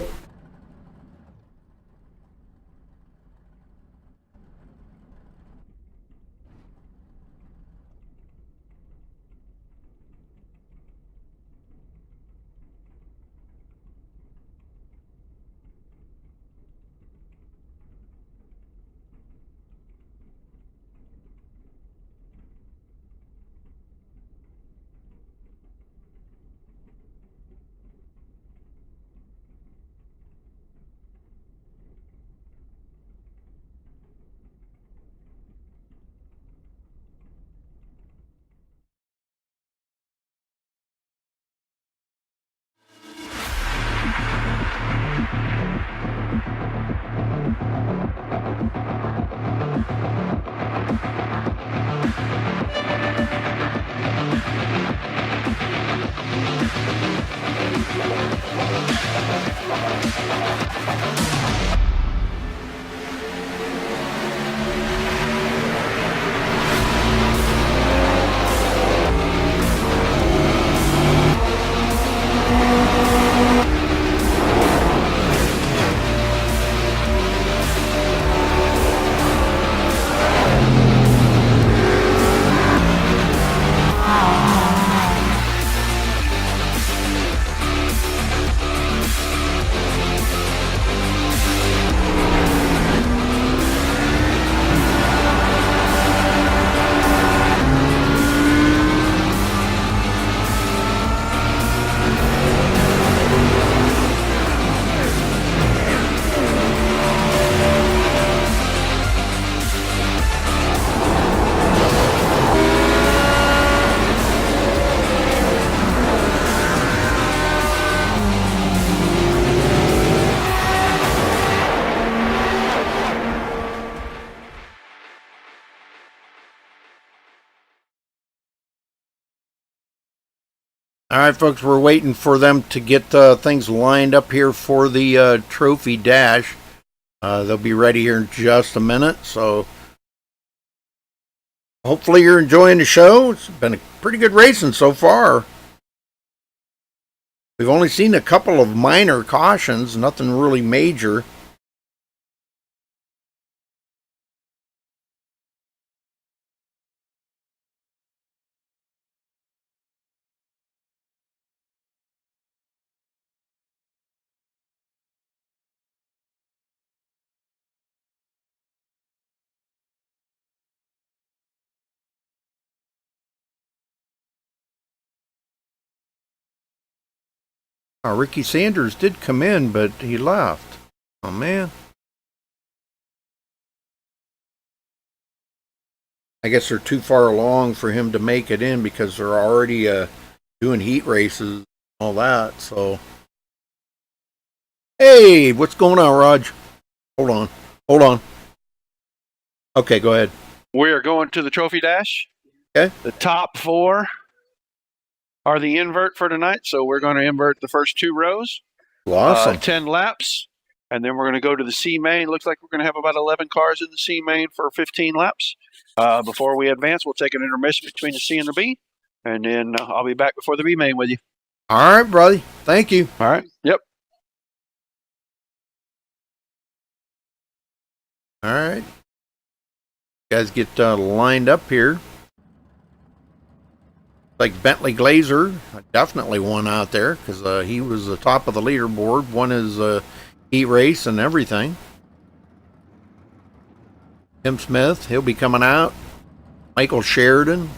All right, folks, we're waiting for them to get things lined up here for the Trophy Dash. They'll be ready here in just a minute, so hopefully you're enjoying the show. It's been a pretty good racing so far. We've only seen a couple of minor cautions, nothing really major. Ricky Sanders did come in, but he left. Oh, man. I guess they're too far along for him to make it in because they're already doing heat races, all that. So, hey, what's going on, Raj? Hold on. Okay, go ahead. We are going to the trophy dash. Okay. The top 4 are the invert for tonight, so we're going to invert the first 2 rows. Awesome. 10 laps, and then we're going to go to the C main. Looks like we're going to have about 11 cars in the C main for 15 laps. Before we advance, we'll take an intermission between the C and the B, and then I'll be back before the B main with you. All right, brother. Thank you. All right. Yep. All right. You guys get lined up here. Like Bentley Glazer definitely won out there because he was the top of the leaderboard, won his heat race and everything. Tim Smith, he'll be coming out. Michael Sheridan,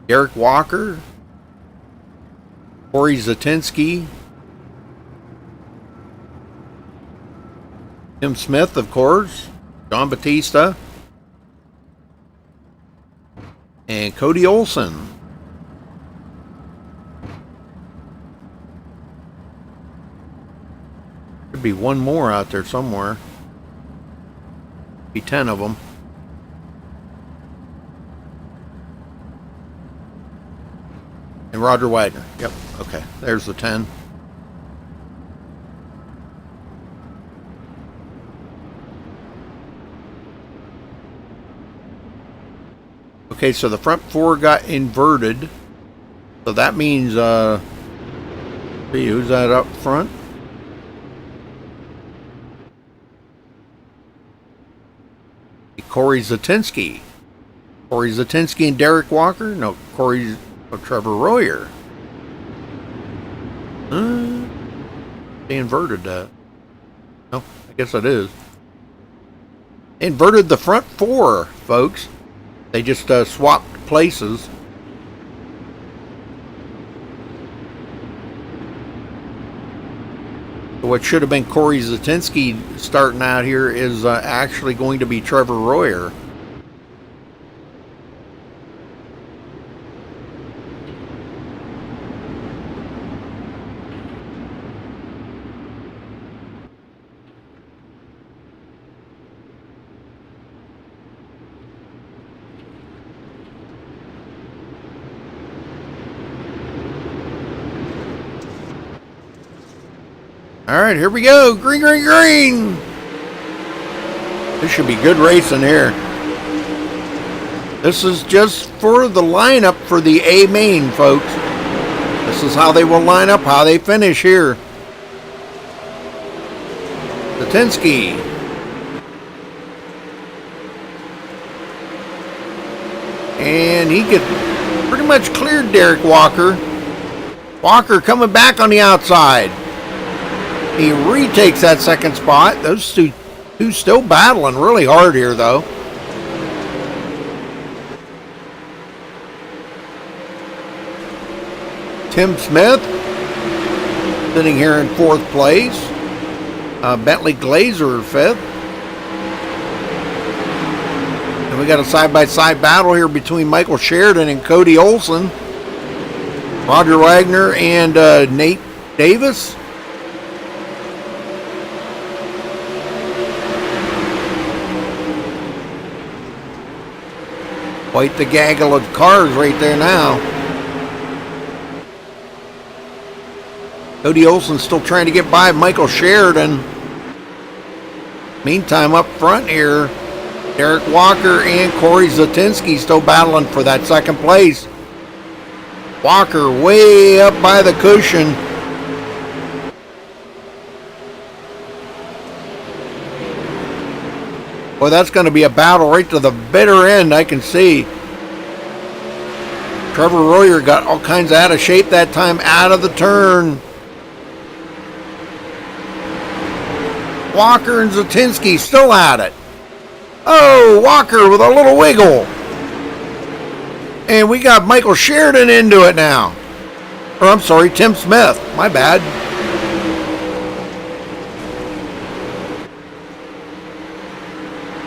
Derek Walker, Corey Zatinsky, Tim Smith, of course, John Batista, and Cody Olson. Could be one more out there somewhere. Be 10 of them. And Roger Wagner. Yep. Okay. There's the 10. Okay, so the front 4 got inverted. So that means, see, who's that up front? Corey Zatinsky. Corey Zatinsky and Derek Walker? No, Trevor Royer. They inverted that. No, I guess it is. They inverted the front 4, folks. They just swapped places. What should have been Corey Zatinsky starting out here is actually going to be Trevor Royer. All right, here we go. Green, green, green. This should be good racing here. This is just for the lineup for the A main, folks. This is how they will line up, how they finish here. Zatinsky. And he gets pretty much cleared Derek Walker. Walker coming back on the outside. He retakes that second spot. Those two still battling really hard here, though. Tim Smith sitting here in 4th place. Bentley Glazer 5th. And we got a side-by-side battle here between Michael Sheridan and Cody Olson. Roger Wagner and Nate Davis. Quite the gaggle of cars right there now. Cody Olson still trying to get by Michael Sheridan. Meantime, up front here, Derek Walker and Corey Zatinsky still battling for that second place. Walker way up by the cushion. Boy, that's going to be a battle right to the bitter end, I can see. Trevor Royer got all kinds of out of shape that time, out of the turn. Walker and Zatinsky still at it. Oh, Walker with a little wiggle. And we got Michael Sheridan into it now. Or I'm sorry, Tim Smith. My bad.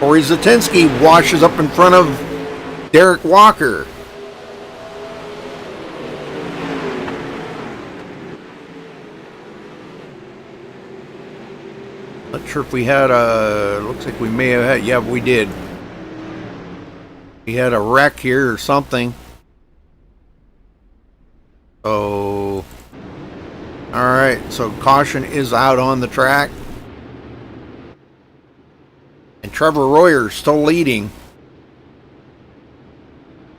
Corey Zatinsky washes up in front of Derek Walker. Not sure if we had a, looks like we may have had, yeah, we did. We had a wreck here or something. So, alright, so caution is out on the track. And Trevor Royer still leading.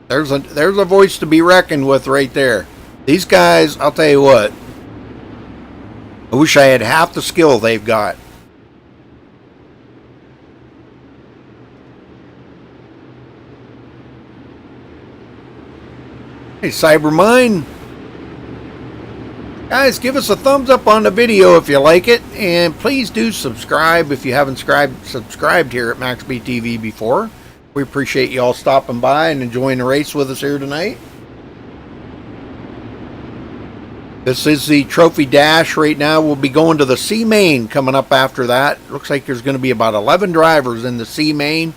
There's a voice to be reckoned with right there. These guys, I'll tell you what. I wish I had half the skill they've got. Hey, Cybermine. Guys, give us a thumbs up on the video if you like it. And please do subscribe if you haven't subscribed here at MaxSpeedTV before. We appreciate you all stopping by and enjoying the race with us here tonight. This is the Trophy Dash right now. We'll be going to the C Main coming up after that. Looks like there's going to be about 11 drivers in the C Main.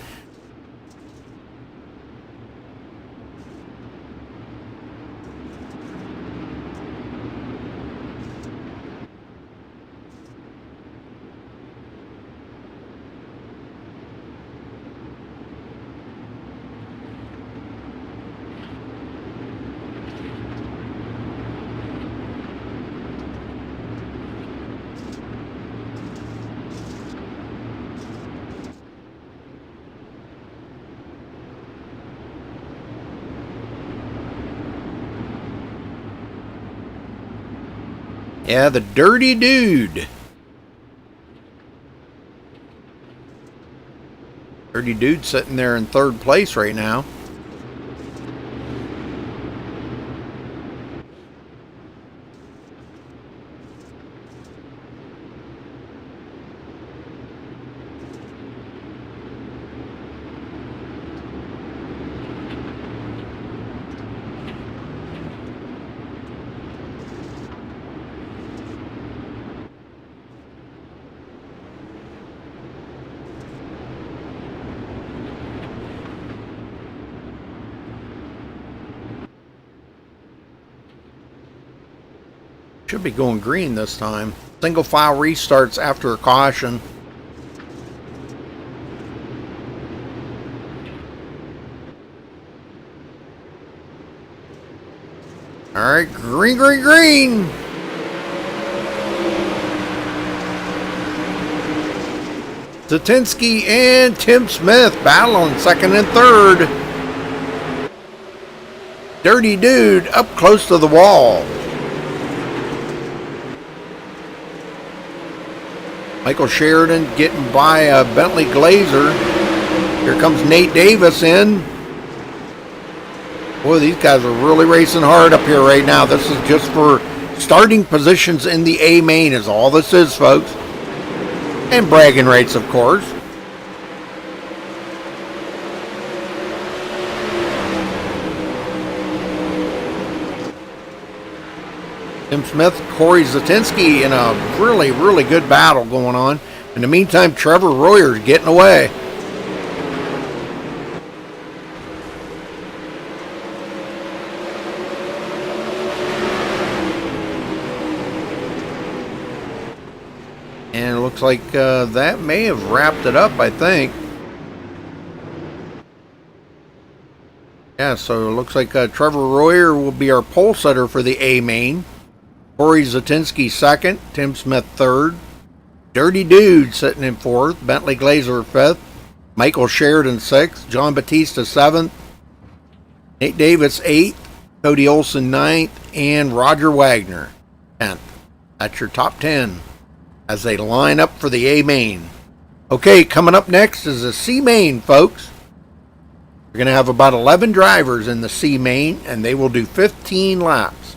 Yeah, the Dirty Dude. Dirty Dude sitting there in third place right now. Should be going green this time. Single file restarts after a caution. Alright, green, green, green! Zatinsky and Tim Smith battling second and third. Dirty Dude up close to the wall. Michael Sheridan getting by a Bentley Glazer. Here comes Nate Davis in. Boy, these guys are really racing hard up here right now. This is just for starting positions in the A main is all this is, folks. And bragging rights, of course. Tim Smith, Corey Zatinsky in a really, really good battle going on. In the meantime, Trevor Royer's getting away. And it looks like that may have wrapped it up, I think. Yeah, so it looks like Trevor Royer will be our pole setter for the A main. Corey Zatinsky second, Tim Smith third, Dirty Dude sitting in fourth, Bentley Glazer fifth, Michael Sheridan sixth, John Batista seventh, Nate Davis eighth, Cody Olson ninth, and Roger Wagner 10th. That's your top 10 as they line up for the A main. Okay, coming up next is the C main, folks. We're going to have about 11 drivers in the C main, and they will do 15 laps.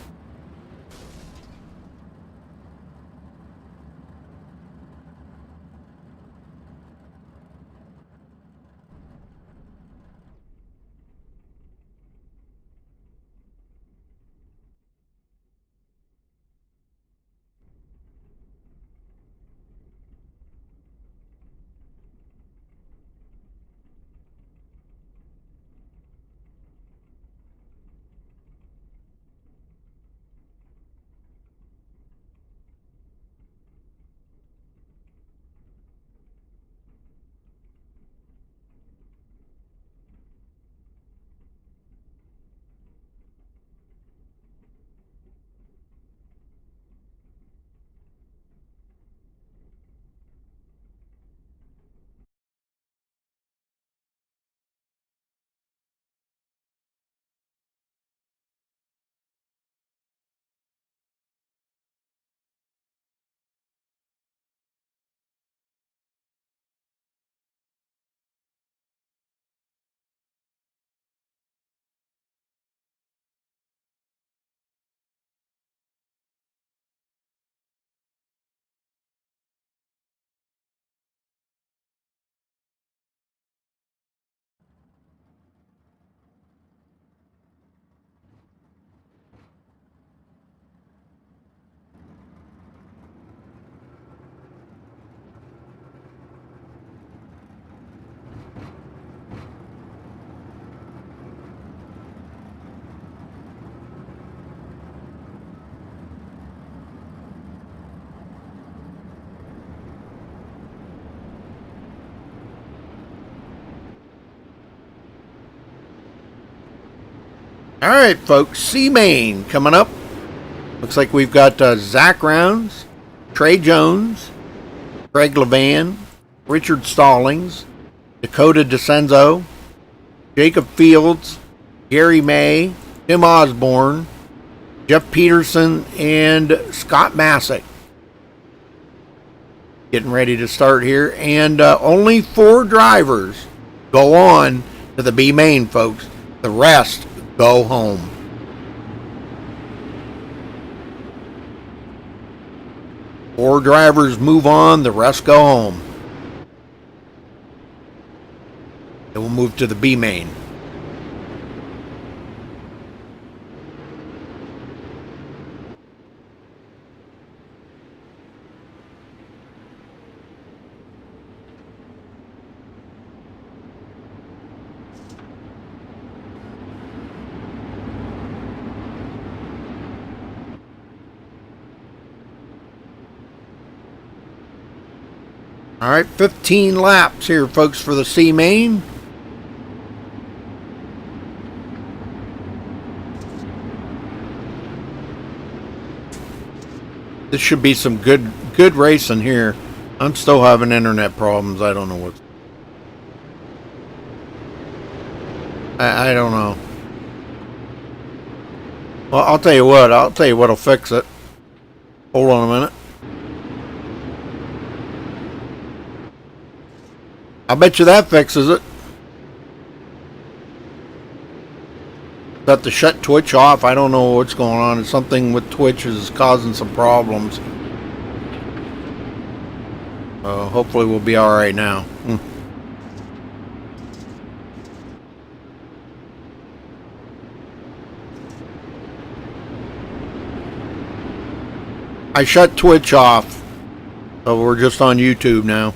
All right, folks. C Main coming up. Looks like we've got Zach Rounds, Trey Jones, Craig Levan, Richard Stallings, Dakota DeCenzo, Jacob Fields, Gary May, Tim Osborne, Jeff Peterson, and Scott Massick. Getting ready to start here. And only 4 drivers go on to the B Main, folks. The rest go home. Four drivers move on, the rest go home. Then we'll move to the B Main. All right, 15 laps here, folks, for the C Main. This should be some good racing here. I'm still having internet problems. I don't know what's... I don't know. Well, I'll tell you what. I'll tell you what'll fix it. Hold on a minute. I bet you that fixes it. Got to shut Twitch off. I don't know what's going on. It's something with Twitch is causing some problems. Hopefully we'll be all right now. I shut Twitch off, so we're just on YouTube now.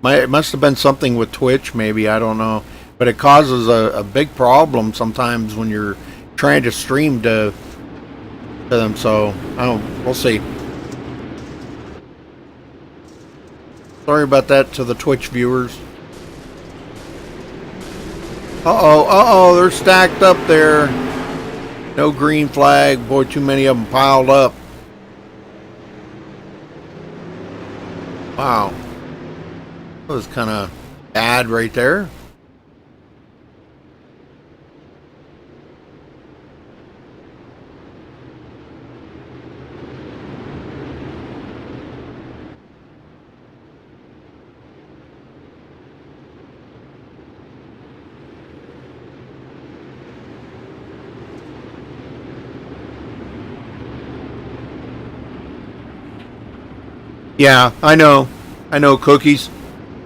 It must have been something with Twitch, maybe. I don't know. But it causes a big problem sometimes when you're trying to stream to them. So, we'll see. Sorry about that to the Twitch viewers. Uh-oh, they're stacked up there. No green flag. Boy, too many of them piled up. Wow. That was kind of bad right there. Yeah, I know, Cookies.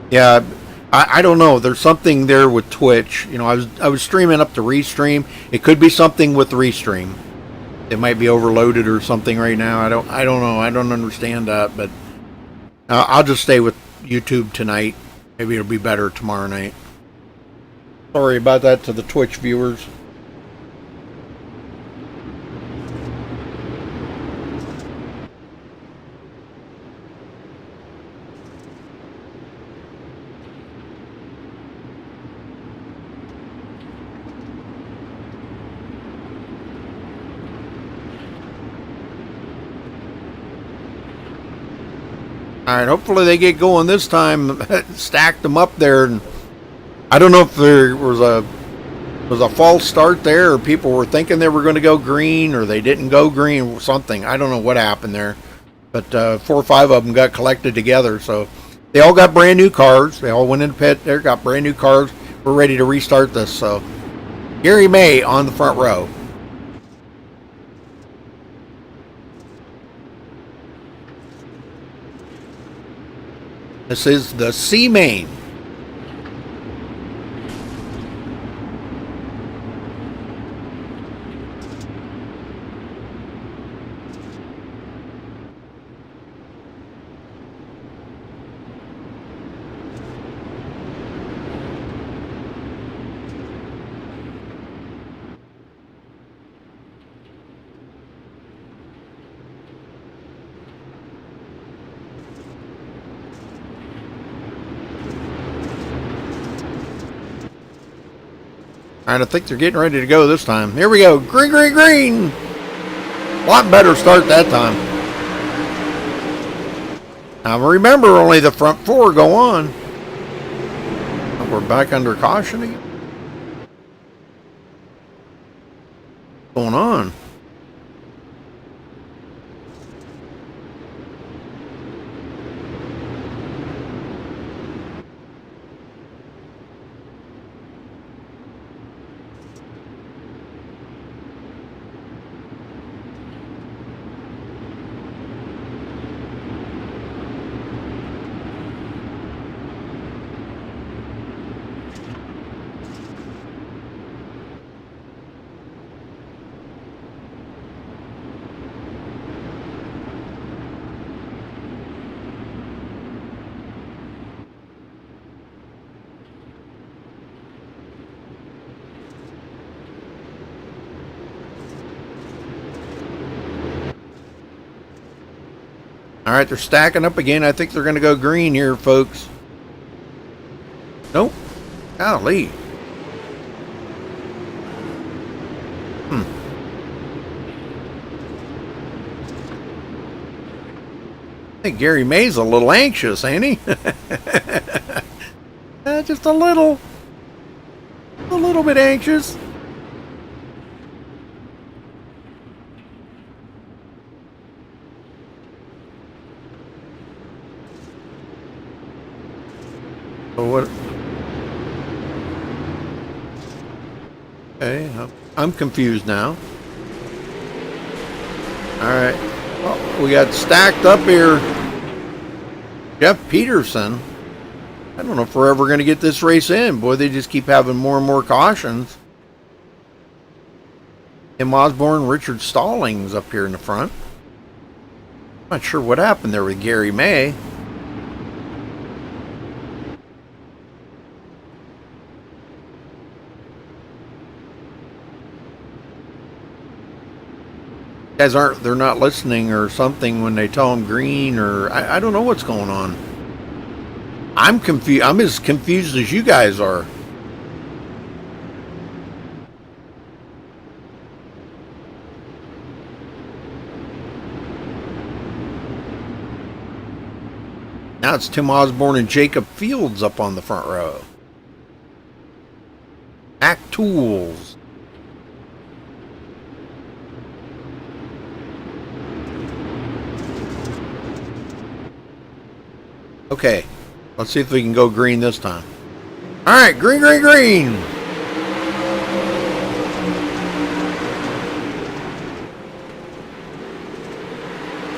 Yeah, I don't know. There's something there with Twitch. You know, I was streaming up to Restream. It could be something with Restream. It might be overloaded or something right now. I don't know. I don't understand that, but I'll just stay with YouTube tonight. Maybe it'll be better tomorrow night. Sorry about that to the Twitch viewers. All right, hopefully they get going this time. Stacked them up there, and I don't know if there was a false start there, or people were thinking they were going to go green, or they didn't go green, or something. I don't know what happened there, but 4 or 5 of them got collected together. So they all got brand new cars. They all went in the pit there, got brand new cars. We're ready to restart this. So Gary May on the front row. This is the C Main. All right, I think they're getting ready to go this time. Here we go. Green, green, green. A lot better start that time. Now remember, only the front 4 go on. We're back under caution again. What's going on? All right, they're stacking up again. I think they're going to go green here, folks. Nope. Golly. I think Gary May's a little anxious, ain't he? Just a little bit anxious. So what? Okay, I'm confused now. All right, well, we got stacked up here. Jeff Peterson. I don't know if we're ever going to get this race in. Boy, they just keep having more and more cautions. Tim Osborne, Richard Stallings up here in the front. Not sure what happened there with Gary May. Guys they're not listening or something when they tell them green, or I don't know what's going on. I'm confused. I'm as confused as you guys are. Now it's Tim Osborne and Jacob Fields up on the front row. Act Tools. Okay, let's see if we can go green this time. All right, green, green, green.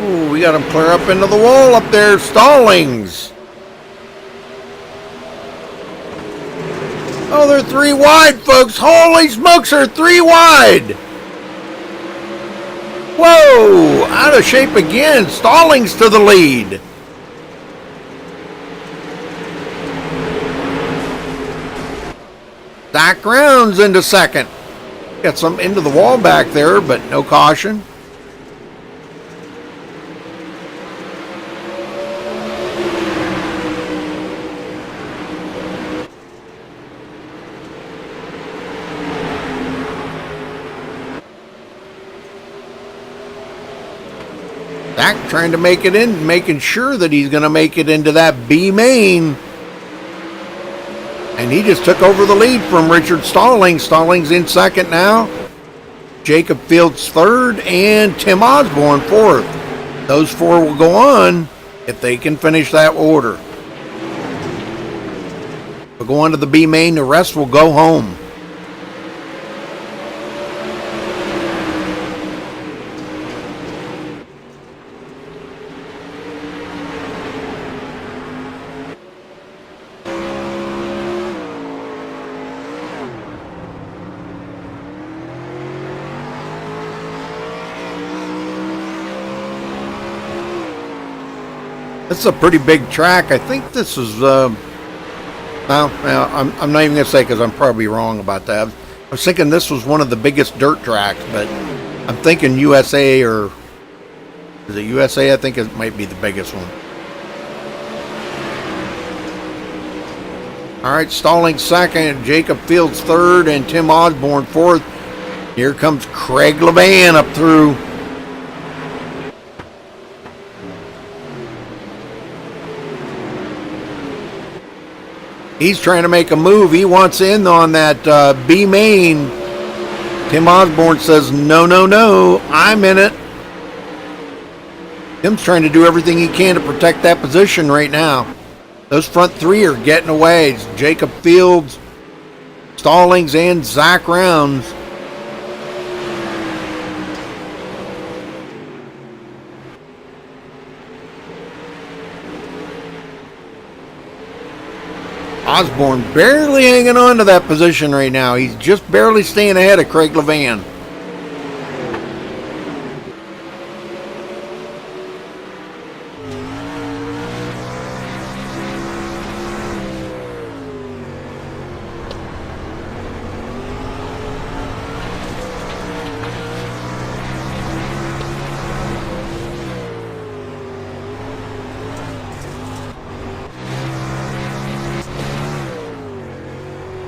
Ooh, we got them clear up into the wall up there. Stallings. Oh, they're 3 wide, folks. Holy smokes, they're 3 wide. Whoa, out of shape again. Stallings to the lead. Zach Rounds into second. Got some into the wall back there, but no caution. Zach trying to make it in, making sure that he's going to make it into that B main. And he just took over the lead from Richard Stallings. Stallings in second now. Jacob Fields third, and Tim Osborne fourth. Those 4 will go on if they can finish that order. We'll go on to the B main. The rest will go home. It's a pretty big track. I think this is, well, I'm not even going to say because I'm probably wrong about that. I was thinking this was one of the biggest dirt tracks, but I'm thinking USA, or is it USA? I think it might be the biggest one. All right, Stallings second, Jacob Fields third, and Tim Osborne fourth. Here comes Craig Levan up through. He's trying to make a move. He wants in on that B main. Tim Osborne says, no, no, no, I'm in it. Tim's trying to do everything he can to protect that position right now. Those front three are getting away. It's Jacob Fields, Stallings, and Zach Rounds. Osborne barely hanging on to that position right now. He's just barely staying ahead of Craig Levan.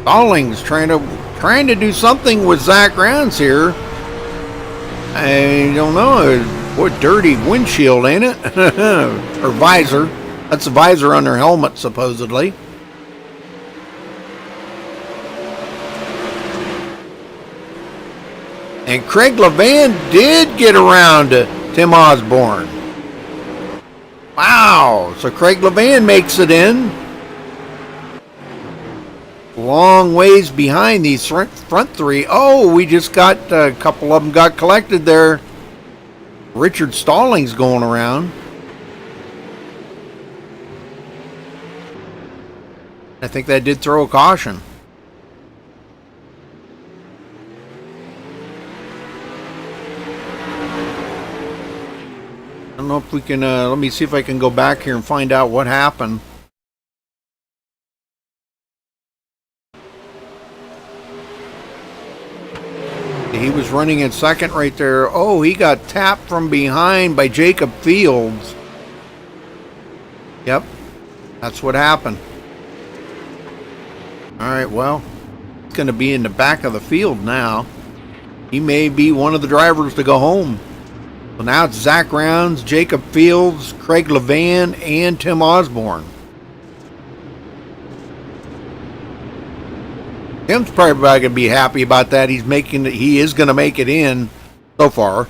Stallings trying to do something with Zach Rounds here. I don't know. What dirty windshield, ain't it? Or visor. That's a visor on their helmet, supposedly. And Craig Levan did get around to Tim Osborne. Wow. So Craig Levan makes it in. Long ways behind these front three. Oh, we just got a couple of them got collected there. Richard Stallings going around. I think that did throw a caution. I don't know if we can, let me see if I can go back here and find out what happened. He was running in second right there. Oh, he got tapped from behind by Jacob Fields. Yep, that's what happened. All right, well, it's going to be in the back of the field now. He may be one of the drivers to go home. So now it's Zach Rounds, Jacob Fields, Craig Levan, and Tim Osborne. Tim's probably going to be happy about that. He is going to make it in so far.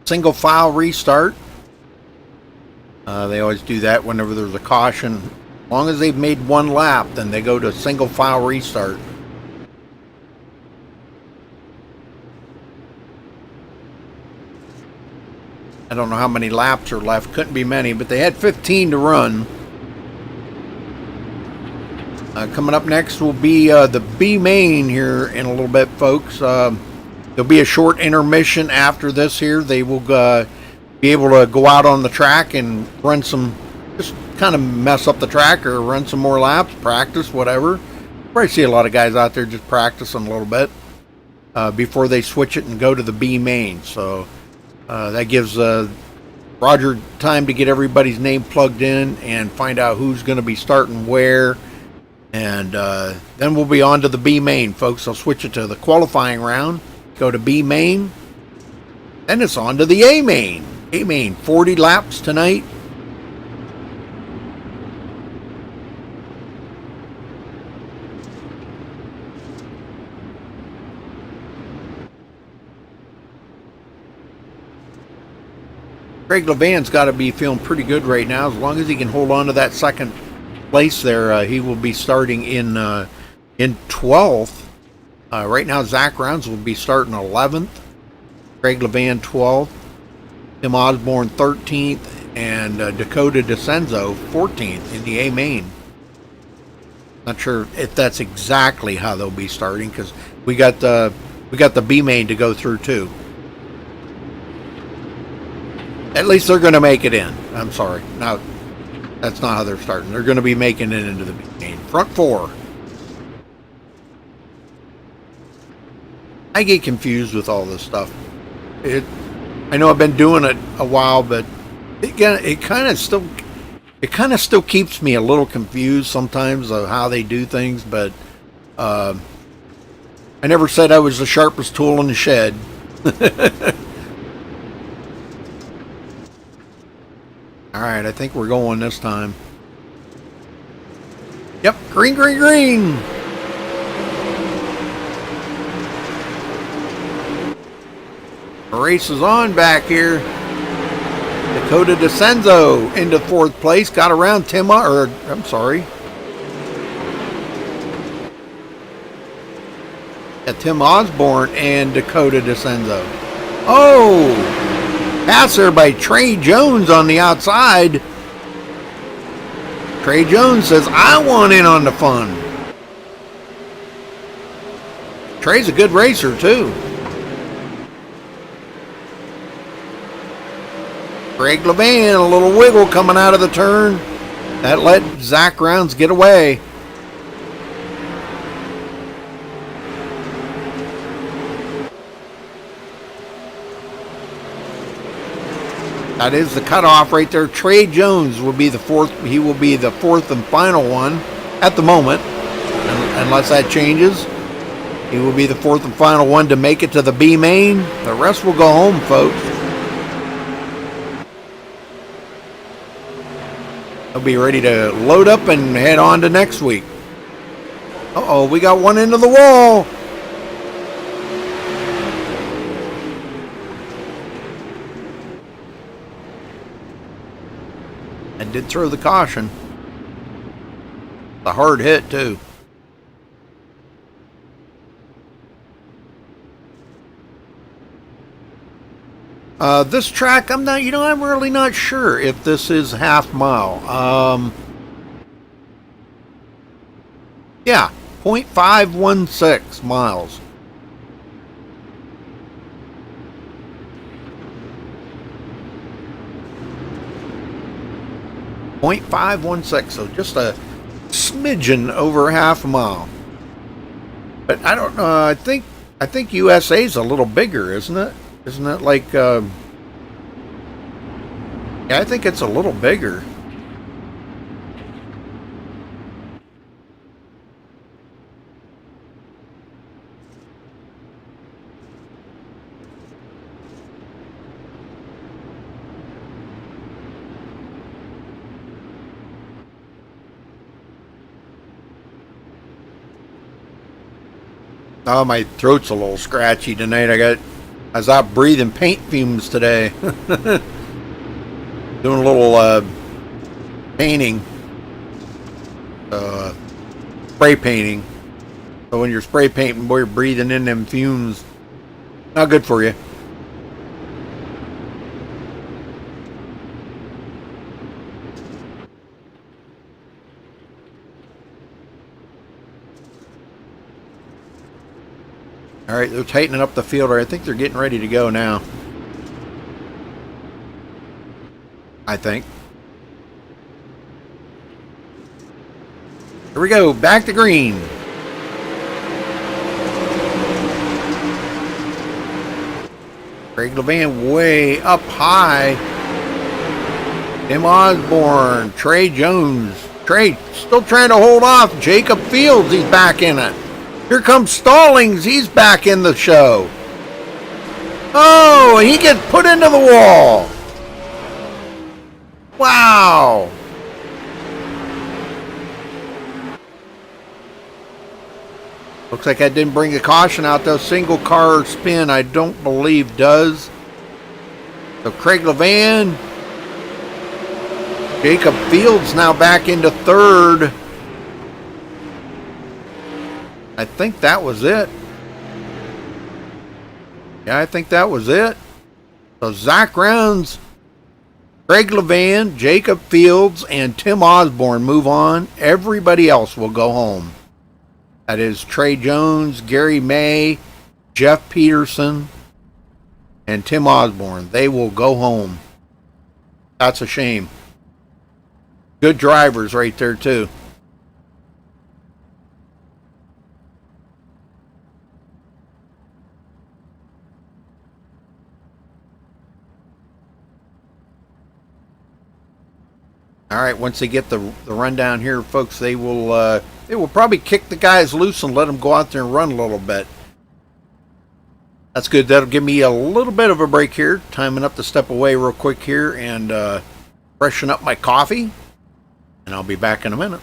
Single file restart. They always do that whenever there's a caution. As long as they've made one lap, then they go to single file restart. I don't know how many laps are left. Couldn't be many, but they had 15 to run. Coming up next will be the B main here in a little bit, folks. There'll be a short intermission after this here. They will be able to go out on the track and run some, just kind of mess up the track or run some more laps, practice, whatever. Probably see a lot of guys out there just practicing a little bit before they switch it and go to the B main. So that gives Roger time to get everybody's name plugged in and find out who's going to be starting where. And then we'll be on to the B main, folks. I'll switch it to the qualifying round. Go to B main, then it's on to the A main. A main, 40 laps tonight. Craig Levan's got to be feeling pretty good right now. As long as he can hold on to that second place there, he will be starting in 12th. Right now, Zach Rounds will be starting 11th, Craig Levan 12th, Tim Osborne 13th, and Dakota DeCenzo 14th in the A main. Not sure if that's exactly how they'll be starting, because we got the B main to go through too. At least they're going to make it in. I'm sorry. No, that's not how they're starting. They're going to be making it into the B main. Front four. I get confused with all this stuff. I know I've been doing it a while, but it kind of still keeps me a little confused sometimes of how they do things. But I never said I was the sharpest tool in the shed. All right, I think we're going this time. Yep, green, green, green. The race is on back here. Dakota DeCenzo into 4th place. Got around Tim, Tim Osborne and Dakota DeCenzo. Oh! Pass there by Trey Jones on the outside. Trey Jones says, I want in on the fun. Trey's a good racer, too. Craig Levan, a little wiggle coming out of the turn. That let Zach Rounds get away. That is the cutoff right there. Trey Jones will be the 4th. He will be the 4th and final one at the moment, unless that changes. He will be the 4th and final one to make it to the B main. The rest will go home, folks. They'll be ready to load up and head on to next week. Uh-oh, we got one into the wall. And did throw the caution. The hard hit, too. This track, I'm really not sure if this is half mile. Yeah, 0.516 miles. .516, so just a smidgen over half a mile. But I don't know. I think USA's a little bigger, isn't it? Isn't it like? Yeah, I think it's a little bigger. Oh, my throat's a little scratchy tonight. I was out breathing paint fumes today. Doing a little painting. Spray painting. So when you're spray painting, boy, you're breathing in them fumes. Not good for you. All right, they're tightening up the fielder. I think they're getting ready to go now. I think. Here we go, back to green. Craig Levan way up high. Tim Osborne, Trey Jones. Trey still trying to hold off. Jacob Fields, he's back in it. Here comes Stallings. He's back in the show. Oh, he gets put into the wall. Wow. Looks like I didn't bring the caution out, though. Single car spin, I don't believe does. So Craig Levan. Jacob Fields now back into 3rd. I think that was it. Yeah, I think that was it. So Zach Rounds, Craig Levan, Jacob Fields, and Tim Osborne move on. Everybody else will go home. That is Trey Jones, Gary May, Jeff Peterson, and Tim Osborne. They will go home. That's a shame. Good drivers right there, too. All right, once they get the rundown here, folks, they will probably kick the guys loose and let them go out there and run a little bit. That's good. That'll give me a little bit of a break here. Timing up to step away real quick here and freshen up my coffee, and I'll be back in a minute.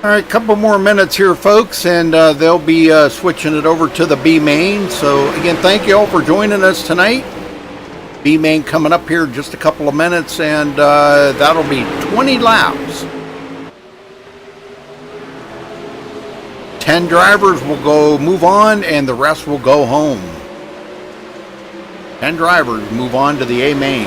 All right, couple more minutes here, folks, and they'll be switching it over to the B main. So again, thank you all for joining us tonight. B main coming up here in just a couple of minutes, and that'll be 20 laps. 10 drivers will go move on, and the rest will go home. 10 drivers move on to the A main.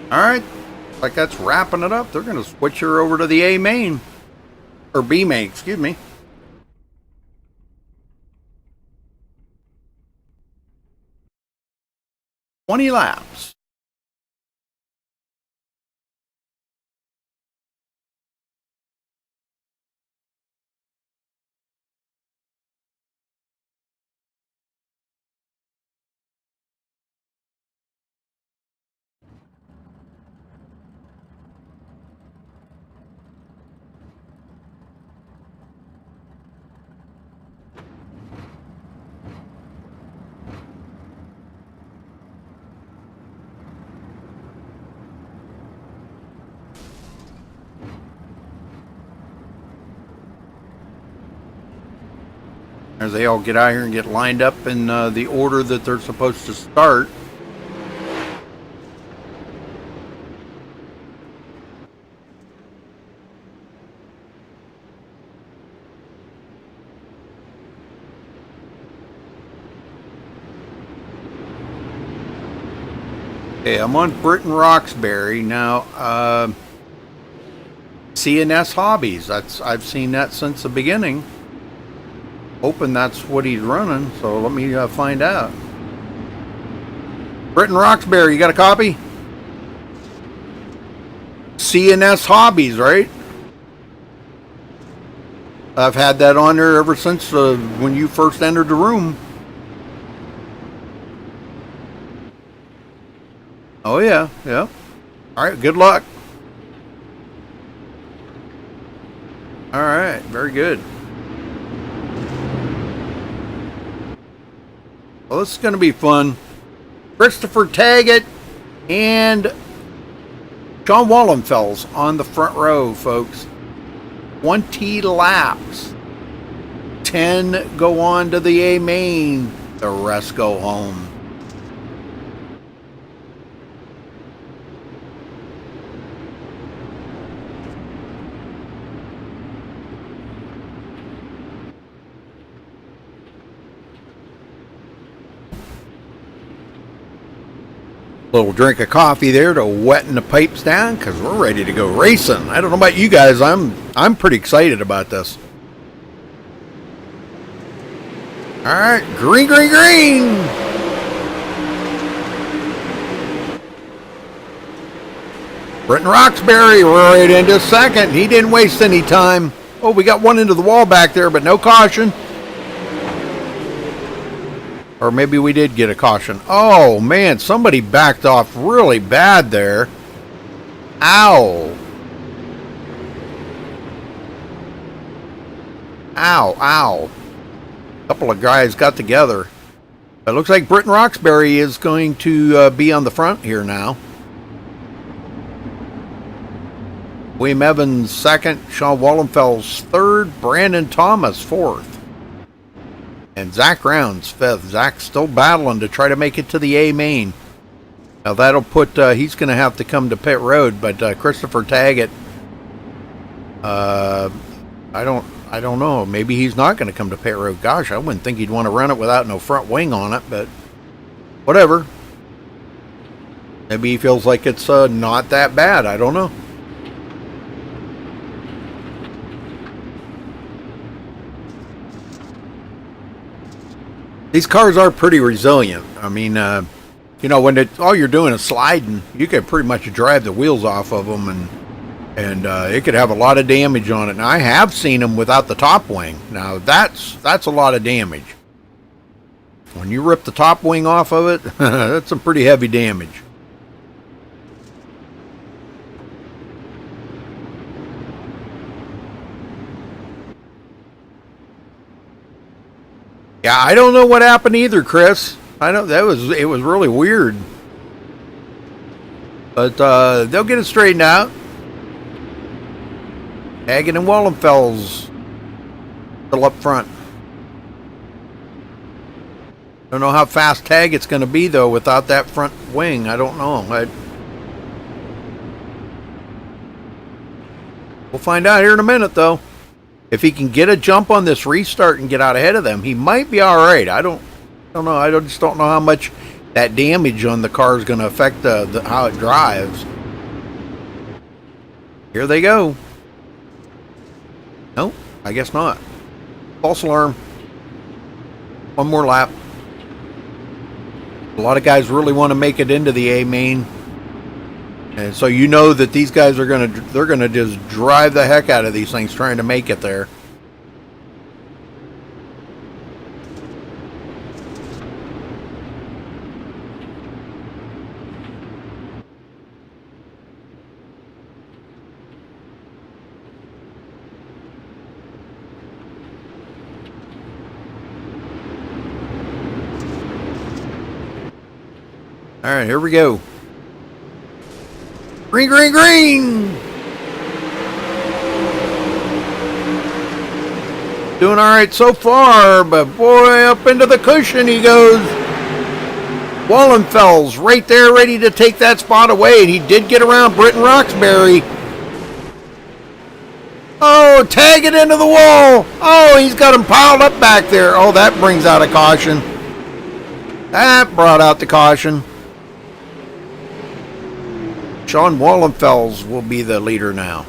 All right, like that's wrapping it up. They're going to switch her over to the A main, or B main, excuse me. "20 laps. As they all get out here and get lined up in the order that they're supposed to start. Okay, I'm on Britton Roxbury now. CNS Hobbies. I've seen that since the beginning. Hoping that's what he's running, so let me find out. Britton Roxbury, you got a copy? CNS Hobbies, right? I've had that on there ever since when you first entered the room. Oh yeah, yeah. All right, good luck. All right, very good. Well, this is going to be fun. Christopher Taggett and Sean Wallenfels on the front row, folks. 20 laps. 10 go on to the A main. The rest go home. Little drink of coffee there to wetten the pipes down because we're ready to go racing. I don't know about you guys. I'm pretty excited about this. All right, green, green, green. Britton Roxbury right into second. He didn't waste any time. Oh, we got one into the wall back there, but no caution. Or maybe we did get a caution. Oh, man, somebody backed off really bad there. Ow. Ow, ow. A couple of guys got together. It looks like Britton Roxbury is going to be on the front here now. William Evans second, Sean Wallenfels third, Brandon Thomas fourth. And Zach Rounds fifth. Zach's still battling to try to make it to the A main. Now that'll put, he's going to have to come to pit road, but Christopher Taggett, I don't know. Maybe he's not going to come to pit road. Gosh, I wouldn't think he'd want to run it without no front wing on it, but whatever. Maybe he feels like it's not that bad. I don't know. These cars are pretty resilient. I mean, you know, when all you're doing is sliding, you can pretty much drive the wheels off of them, and it could have a lot of damage on it. Now, I have seen them without the top wing. Now, that's a lot of damage. When you rip the top wing off of it, that's some pretty heavy damage. Yeah, I don't know what happened either, Chris. I know it was really weird. But they'll get it straightened out. Hagen and Wallenfels Still up front. Don't know how fast Taggett's going to be, though, without that front wing. I don't know. We'll find out here in a minute, though. If he can get a jump on this restart and get out ahead of them, he might be all right. I don't know. I just don't know how much that damage on the car is going to affect how it drives. Here they go. Nope, I guess not. False alarm. One more lap. A lot of guys really want to make it into the A main, and so you know that these guys are they're gonna just drive the heck out of these things trying to make it there. All right, here we go. Green, green, green! Doing all right so far, but boy, up into the cushion he goes. Wallenfels right there ready to take that spot away, and he did get around Britton Roxbury. Oh, tag it into the wall. Oh, he's got him piled up back there. Oh, that brings out a caution. That brought out the caution. Sean Wallenfels will be the leader now.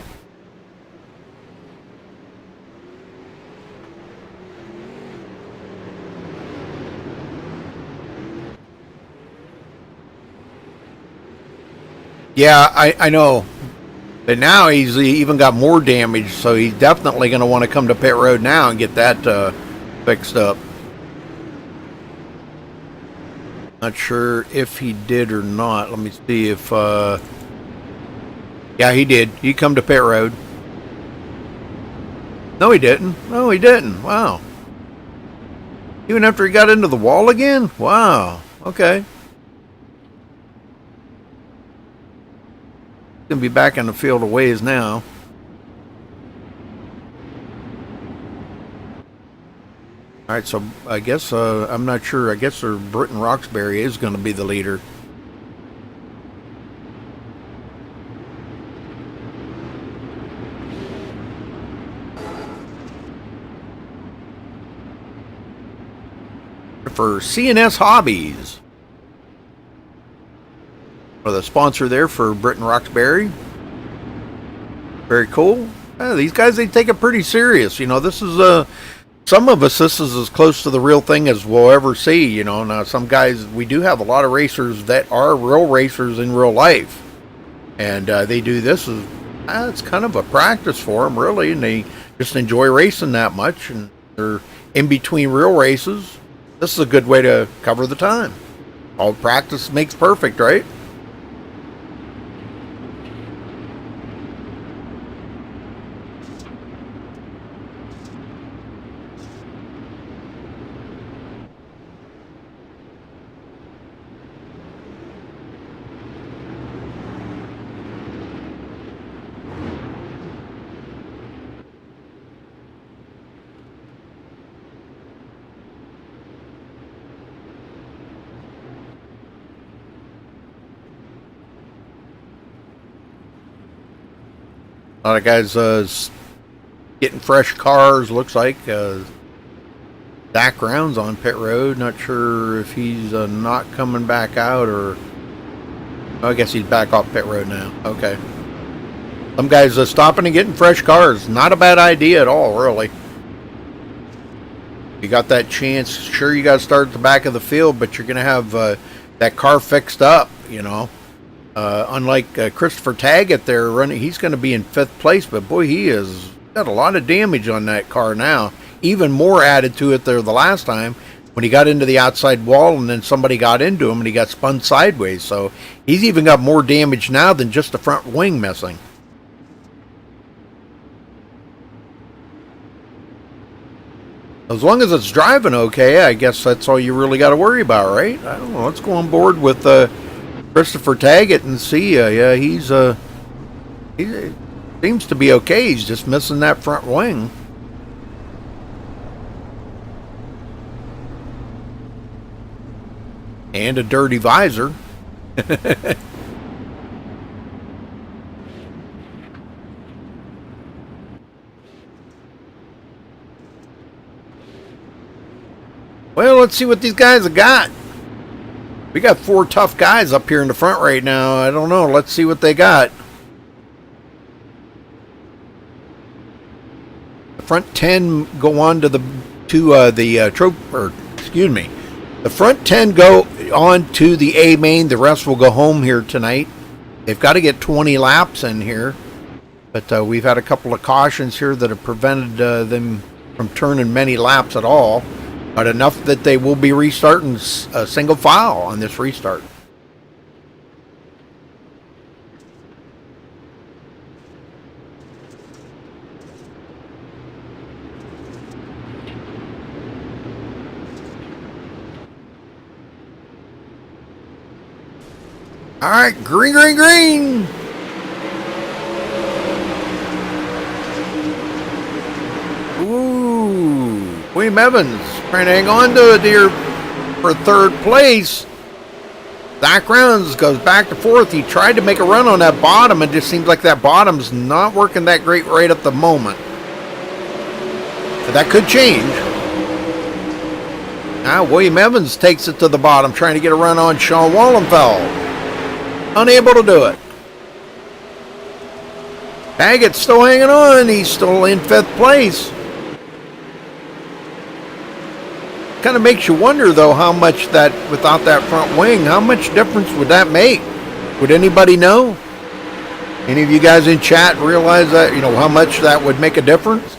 Yeah, I know. But now he's even got more damage, so he's definitely going to want to come to pit road now and get that fixed up. Not sure if he did or not. Let me see if... yeah, he did. He come to pit road. No, he didn't. No, he didn't. Wow. Even after he got into the wall again? Wow. Okay. Gonna be back in the field a ways now. All right, so I guess I'm not sure. I guess Britton Roxbury is going to be the leader. For CNS Hobbies. For the sponsor there for Britton Roxbury. Very cool. Yeah, these guys, they take it pretty serious. You know, this is some of us, this is as close to the real thing as we'll ever see. You know, now some guys, we do have a lot of racers that are real racers in real life, and they do this as it's kind of a practice for them, really, and they just enjoy racing that much, and they're in between real races. This is a good way to cover the time. All practice makes perfect, right? A lot of guys getting fresh cars, looks like. Zach Brown's on pit road. Not sure if he's not coming back out or... Oh, I guess he's back off pit road now. Okay. Some guys stopping and getting fresh cars. Not a bad idea at all, really. You got that chance. Sure, you got to start at the back of the field, but you're going to have that car fixed up, you know. Unlike Christopher Taggett there running, he's going to be in 5th place, but boy, he has got a lot of damage on that car now. Even more added to it there the last time when he got into the outside wall and then somebody got into him and he got spun sideways. So he's even got more damage now than just the front wing missing. As long as it's driving okay, I guess that's all you really got to worry about, right? I don't know. Let's go on board with Christopher Taggett and see. Yeah, he seems to be okay. He's just missing that front wing. And a dirty visor. Well, let's see what these guys have got. We got 4 tough guys up here in the front right now. I don't know. Let's see what they got. The front 10 go on to the the front 10 go on to the A main. The rest will go home here tonight. They've got to get 20 laps in here, but we've had a couple of cautions here that have prevented them from turning many laps at all. But enough that they will be restarting a single file on this restart. All right, green, green, green. Ooh, William Evans trying to hang on to it here for 3rd place. Zach Rounds goes back to 4th. He tried to make a run on that bottom. It just seems like that bottom's not working that great right at the moment. But that could change. Now William Evans takes it to the bottom, trying to get a run on Sean Wallenfeld. Unable to do it. Baggett's still hanging on. He's still in 5th place. Kind of makes you wonder, though, how much that, without that front wing, how much difference would that make? Would anybody know? Any of you guys in chat realize that, you know, how much that would make a difference?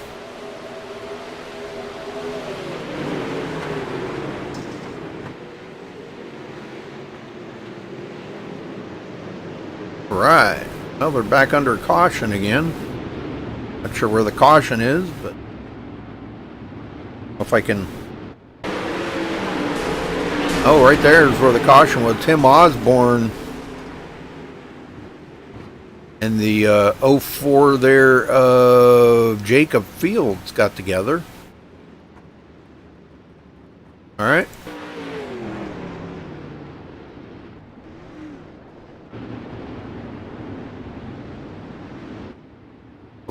Right. Well, they're back under caution again. Not sure where the caution is, but if I can... Oh, right there is where the caution was. Tim Osborne and the 04 there of Jacob Fields got together. All right.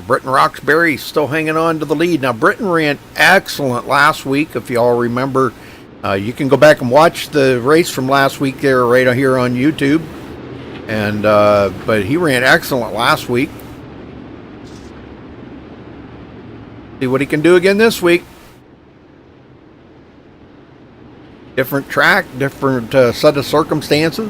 Britton Roxbury still hanging on to the lead. Now, Britton ran excellent last week, if you all remember. You can go back and watch the race from last week there right here on YouTube. And but he ran excellent last week. See what he can do again this week. Different track, different set of circumstances.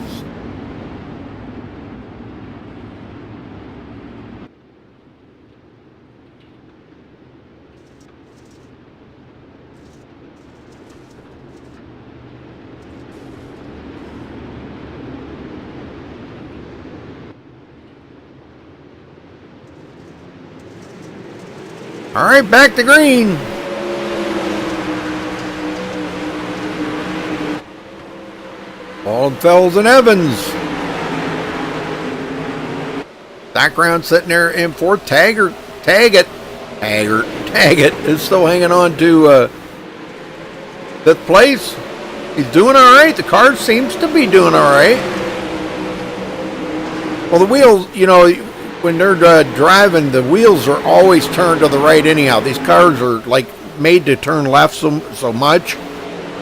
All right, back to green. Waldfells and Evans. Background sitting there in 4th. Taggart is still hanging on to 5th place. He's doing all right. The car seems to be doing all right. Well, the wheels, you know, when they're driving, the wheels are always turned to the right anyhow. These cars are like made to turn left so much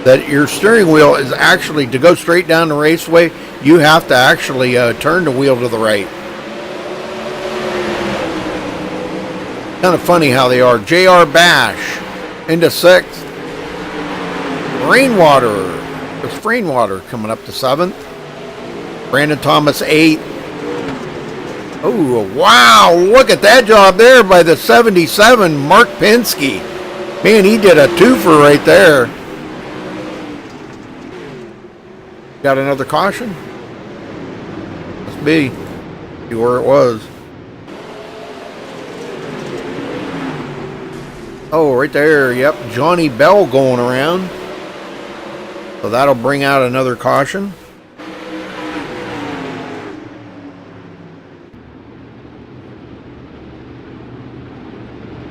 that your steering wheel is actually, to go straight down the raceway, you have to actually turn the wheel to the right. Kind of funny how they are. J.R. Bash into 6th. Rainwater. There's Rainwater coming up to 7th. Brandon Thomas 8th. Oh, wow. Look at that job there by the 77, Mark Pinsky. Man, he did a twofer right there. Got another caution? Must be. See where it was. Oh, right there. Yep. Johnny Bell going around. So that'll bring out another caution.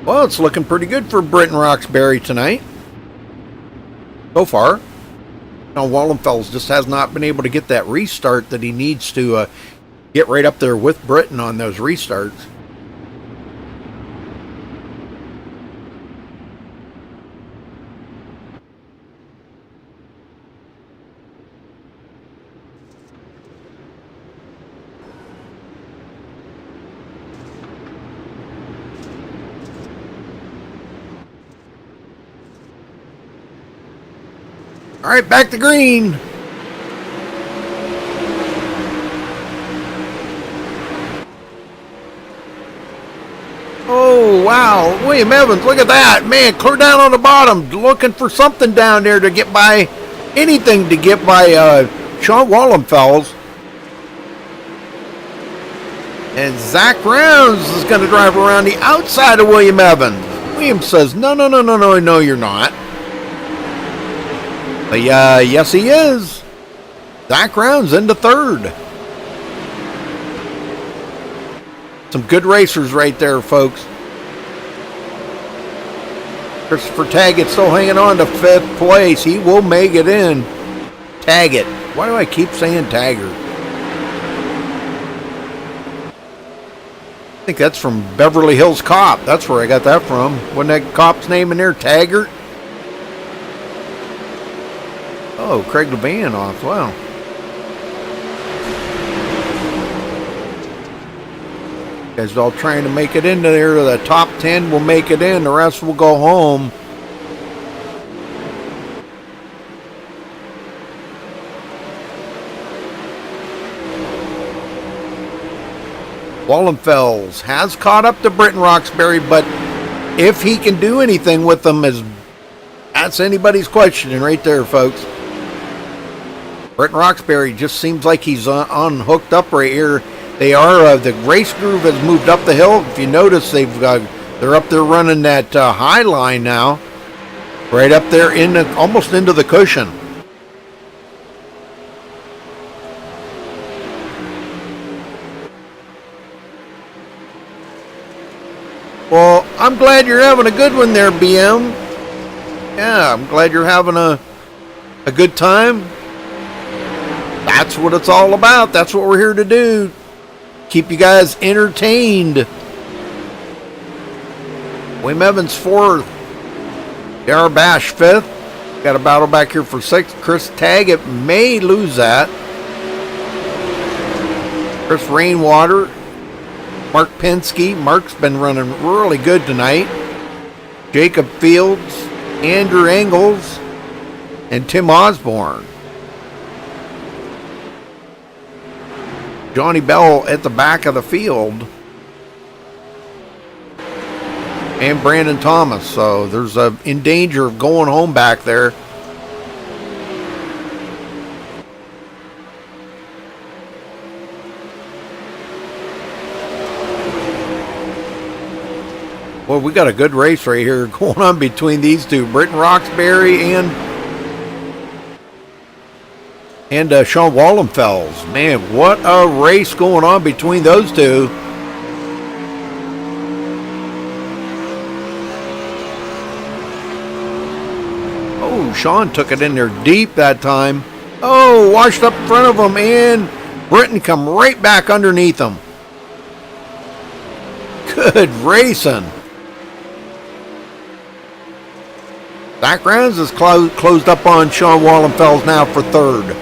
Well, it's looking pretty good for Britton Roxbury tonight. So far. Wallenfels just has not been able to get that restart that he needs to get right up there with Britain on those restarts. All right, back to green. Oh, wow. William Evans, look at that. Man, clear down on the bottom. Looking for something down there to get by. Anything to get by Sean Wallenfels. And Zach Rounds is going to drive around the outside of William Evans. William says, no, you're not. But yes, he is. Zach Rounds into third. Some good racers right there, folks. Christopher Taggett still hanging on to 5th place. He will make it in. Taggett. Why do I keep saying Taggart? I think that's from Beverly Hills Cop. That's where I got that from. Wasn't that cop's name in there, Taggart? Oh, Craig LeBan off. Wow. Guys all trying to make it into there. The top 10 will make it in. The rest will go home. Wallenfels has caught up to Britton Roxbury, but if he can do anything with them, that's anybody's questioning right there, folks. Britton Roxbury just seems like he's unhooked up right here. They are, the race groove has moved up the hill. If you notice, they're up there running that high line now. Right up there, almost into the cushion. Well, I'm glad you're having a good one there, BM. Yeah, I'm glad you're having a good time. That's what it's all about. That's what we're here to do. Keep you guys entertained. William Evans 4th. Darrell Bash 5th. Got a battle back here for 6th. Chris Taggett may lose that. Chris Rainwater. Mark Penske. Mark's been running really good tonight. Jacob Fields. Andrew Engels. And Tim Osborne. Johnny Bell at the back of the field. And Brandon Thomas. So there's in danger of going home back there. Well, we got a good race right here going on between these two. Britton Roxbury and Sean Wallenfels. Man, what a race going on between those two. Oh, Sean took it in there deep that time. Oh, washed up in front of him, and Britton come right back underneath him. Good racing. Zach Rounds is closed up on Sean Wallenfels now for 3rd.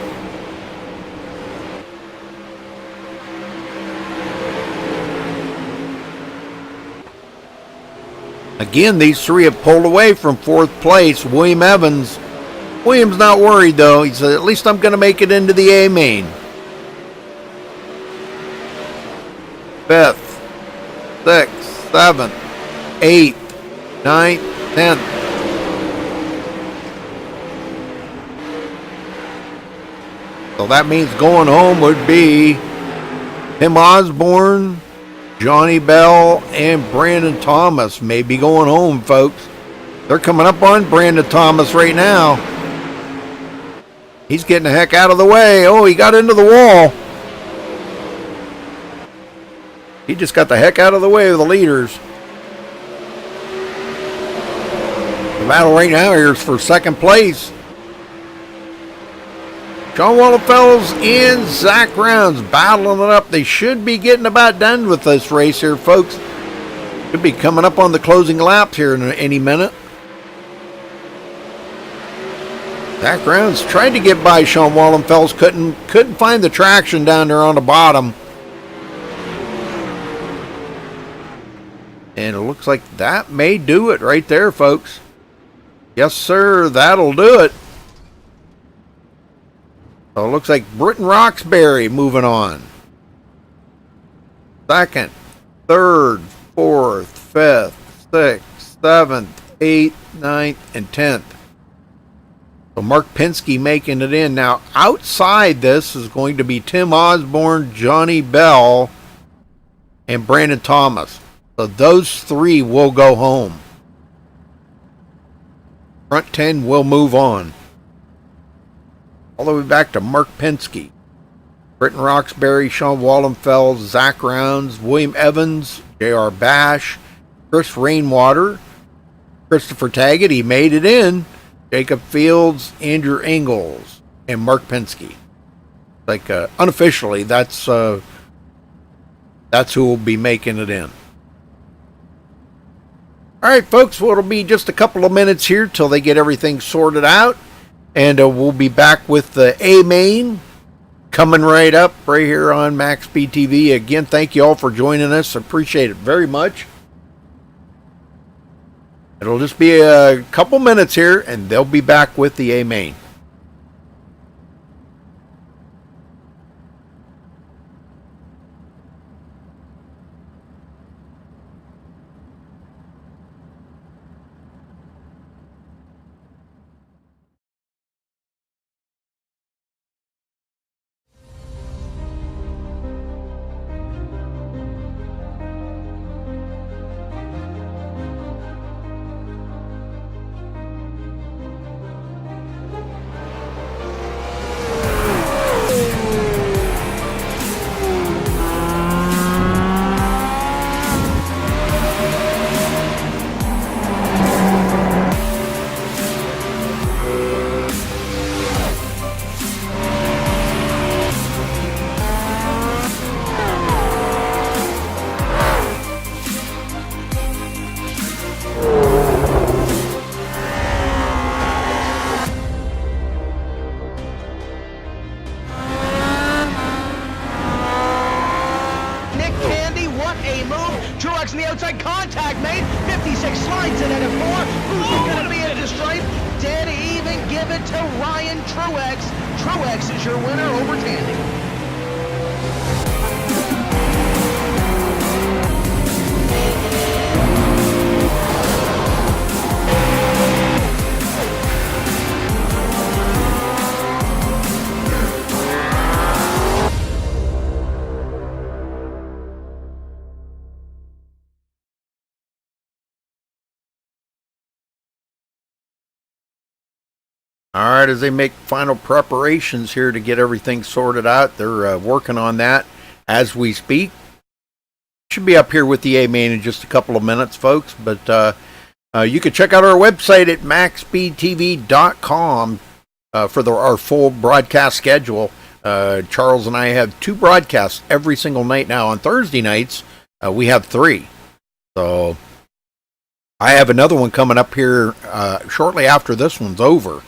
Again, these three have pulled away from 4th place. William's not worried, though. He said, at least I'm going to make it into the A main. 5th, 6th, 7th, 8th, 9th, 10th. So that means going home would be Tim Osborne, Johnny Bell, and Brandon Thomas may be going home, folks. They're coming up on Brandon Thomas right now. He's getting the heck out of the way. Oh, he got into the wall. He just got the heck out of the way of the leaders. The battle right now here is for 2nd place. Sean Wallenfels and Zach Rounds battling it up. They should be getting about done with this race here, folks. Could be coming up on the closing laps here in any minute. Zach Rounds tried to get by Sean Wallenfels, couldn't find the traction down there on the bottom. And it looks like that may do it right there, folks. Yes, sir, that'll do it. So it looks like Britton Roxbury moving on. Second, third, fourth, fifth, sixth, seventh, eighth, ninth, and 10th. So Mark Penske making it in. Now, outside this is going to be Tim Osborne, Johnny Bell, and Brandon Thomas. So those three will go home. Front 10 will move on. All the way back to Mark Penske. Britton Roxbury, Sean Wallenfels, Zach Rounds, William Evans, J.R. Bash, Chris Rainwater, Christopher Taggett, he made it in, Jacob Fields, Andrew Ingalls, and Mark Penske. Like unofficially, that's who will be making it in. All right, folks, well, it'll be just a couple of minutes here till they get everything sorted out, and we'll be back with the A main coming right up right here on MaxSpeedTV. Again, thank you all for joining us. Appreciate it very much. It'll just be a couple minutes here, and they'll be back with the A main. In the outside contact made, 56 slides in at a 4. Who's going to be at the stripe? Dead even, give it to Ryan Truex. Truex is your winner over Tandy. All right, as they make final preparations here to get everything sorted out, they're working on that as we speak. Should be up here with the A main in just a couple of minutes, folks. But you can check out our website at MaxSpeedTV.com for our full broadcast schedule. Charles and I have 2 broadcasts every single night now. On Thursday nights, we have 3. So I have another one coming up here shortly after this one's over.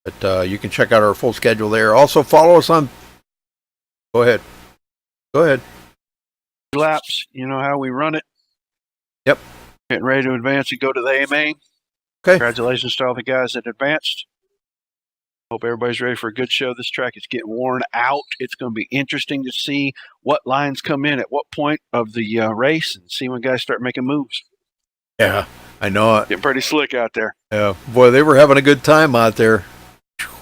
But you can check out our full schedule there. Also follow us on... Go ahead. Laps, you know how we run it. Yep. Getting ready to advance and go to the A main. Okay. Congratulations to all the guys that advanced. Hope everybody's ready for a good show. This track is getting worn out. It's going to be interesting to see what lines come in at what point of the race and see when guys start making moves. Yeah, I know it. Getting pretty slick out there. Yeah, boy, they were having a good time out there.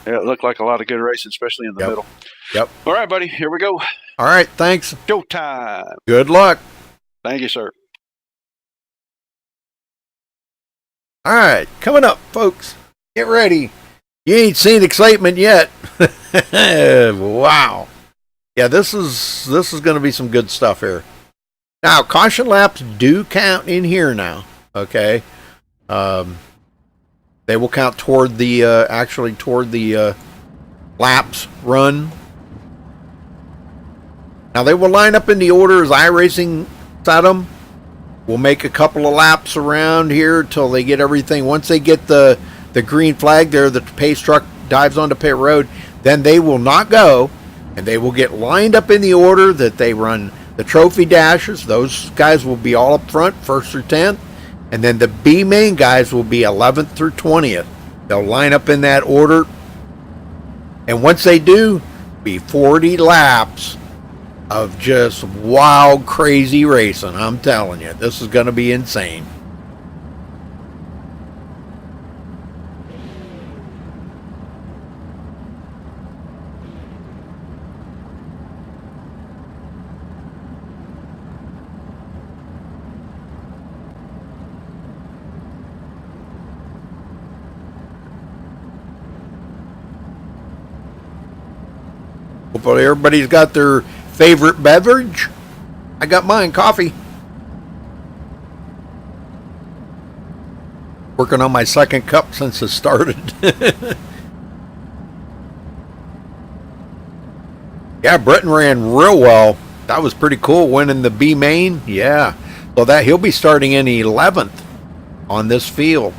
Yeah, it looked like a lot of good racing, especially in the middle. Yep. All right, buddy. Here we go. All right, thanks. Showtime. Good luck. Thank you, sir. All right, coming up, folks. Get ready. You ain't seen excitement yet. Wow. Yeah, this is going to be some good stuff here. Now, caution laps do count in here now. Okay, they will count toward the actually toward the laps run. Now they will line up in the order as iRacing set them. We'll make a couple of laps around here till they get everything. Once they get the green flag there, the pace truck dives onto pit road, then they will not go, and they will get lined up in the order that they run the trophy dashes. Those guys will be all up front, 1st through 10th, and then the B main guys will be 11th through 20th. They'll line up in that order, and once they do, be 40 laps of just wild, crazy racing. I'm telling you, this is going to be insane. Hopefully everybody's got their favorite beverage. I got mine, coffee. Working on my second cup since it started. Yeah, Britton ran real well. That was pretty cool, winning the B main. Yeah, so that he'll be starting in 11th on this field.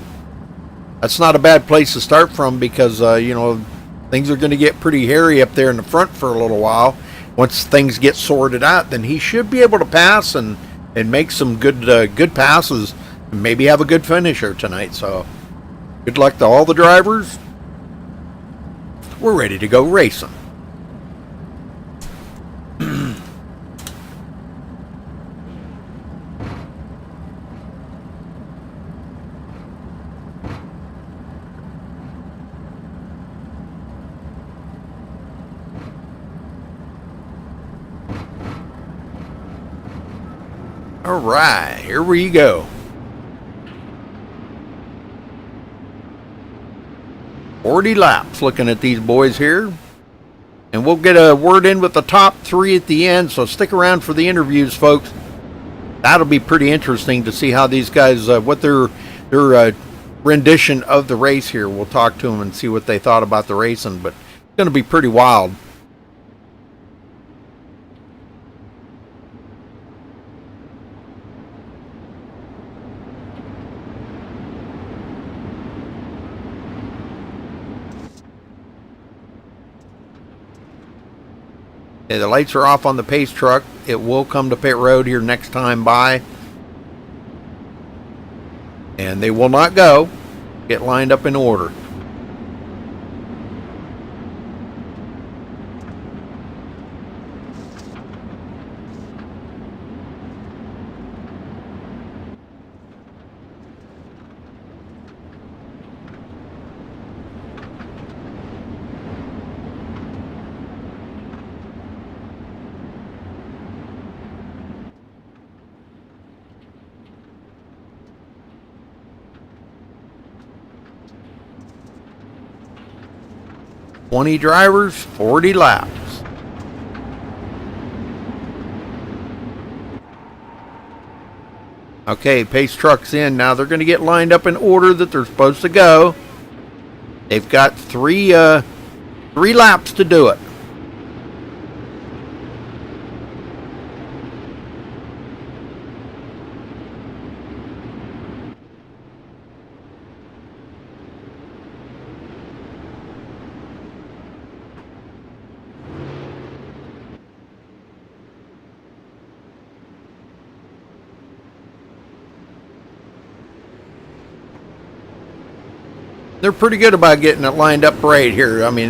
That's not a bad place to start from because you know, things are going to get pretty hairy up there in the front for a little while. Once things get sorted out, then he should be able to pass and make some good passes and maybe have a good finisher tonight. So good luck to all the drivers. We're ready to go racing. All right, here we go. 40 laps looking at these boys here. And we'll get a word in with the top 3 at the end, so stick around for the interviews, folks. That'll be pretty interesting to see how these guys, what their rendition of the race here. We'll talk to them and see what they thought about the racing, but it's going to be pretty wild. Okay, the lights are off on the pace truck. It will come to pit road here next time by. And they will not go. Get lined up in order. $20 drivers, 40 laps. Okay, pace truck's in. Now they're going to get lined up in order that they're supposed to go. They've got three laps to do it. They're pretty good about getting it lined up right here. I mean,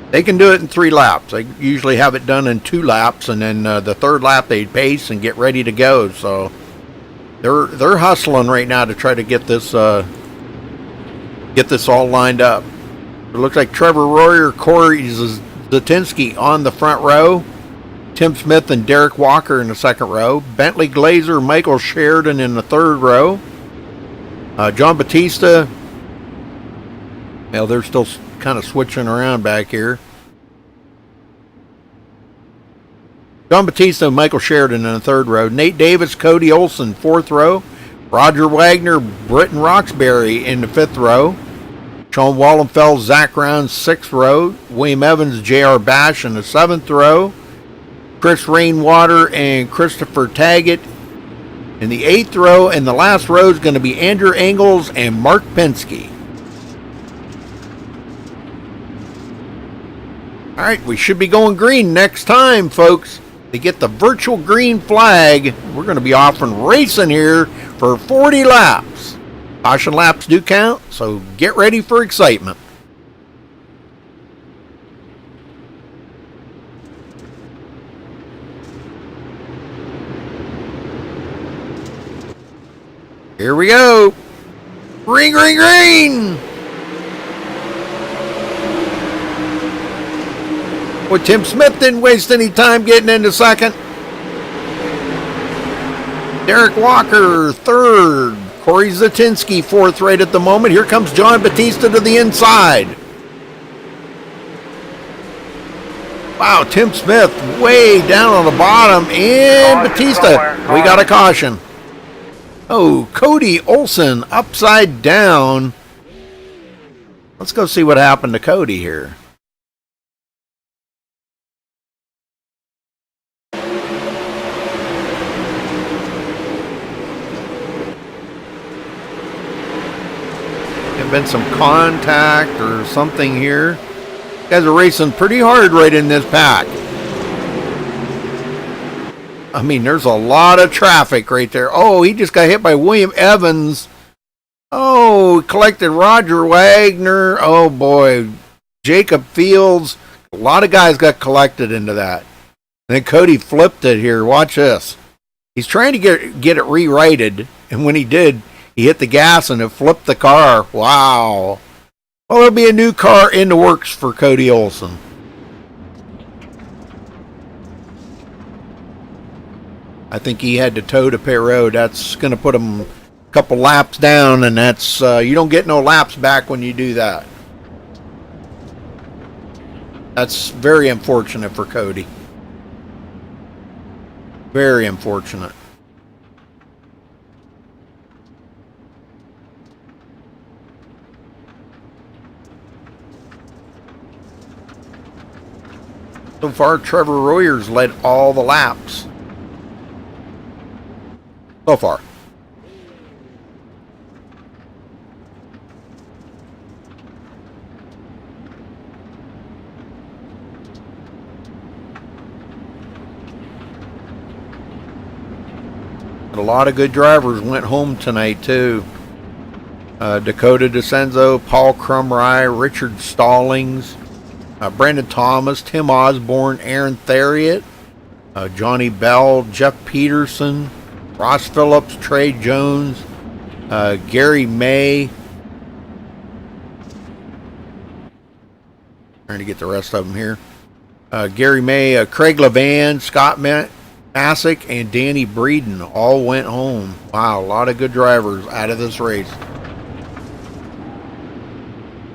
they can do it in 3 laps. They usually have it done in 2 laps, and then the 3rd lap they pace and get ready to go. So they're hustling right now to try to get this all lined up. It looks like Trevor Royer, Corey Zatinsky on the front row, Tim Smith and Derek Walker in the 2nd row, Bentley Glazer, Michael Sheridan in the 3rd row, John Batista. Well, they're still kind of switching around back here. John Batista and Michael Sheridan in the 3rd row. Nate Davis, Cody Olson, 4th row. Roger Wagner, Britton Roxbury in the 5th row. Sean Wallenfeld, Zach Rounds, 6th row. William Evans, J.R. Bash in the 7th row. Chris Rainwater and Christopher Taggett in the 8th row. And the last row is going to be Andrew Engels and Mark Penske. All right, we should be going green next time, folks. To get the virtual green flag, we're going to be off and racing here for 40 laps. Caution laps do count, so get ready for excitement. Here we go. Green, green, green. Well, Tim Smith didn't waste any time getting into 2nd. Derek Walker, 3rd. Corey Zatinsky, 4th right at the moment. Here comes John Batista to the inside. Wow, Tim Smith way down on the bottom. And Batista, we got a caution. Oh, Cody Olson upside down. Let's go see what happened to Cody here. Been some contact or something here. You guys are racing pretty hard right in this pack. I mean, there's a lot of traffic right there. Oh, he just got hit by William Evans. Oh, collected Roger Wagner. Oh boy, Jacob Fields. A lot of guys got collected into that. And then Cody flipped it here. Watch this. He's trying to get it rewrited, and when he did, he hit the gas and it flipped the car. Wow. Well, there'll be a new car in the works for Cody Olson. I think he had to tow to Pit Road. That's going to put him a couple laps down, and that's you don't get no laps back when you do that. That's very unfortunate for Cody. Very unfortunate. So far, Trevor Royer's led all the laps. So far. A lot of good drivers went home tonight, too. Dakota DeCenzo, Paul Crumry, Richard Stallings, Brandon Thomas, Tim Osborne, Aaron Theriot, Johnny Bell, Jeff Peterson, Ross Phillips, Trey Jones, Gary May. Trying to get the rest of them here. Gary May, Craig Levan, Scott Masick, and Danny Breeden all went home. Wow, a lot of good drivers out of this race.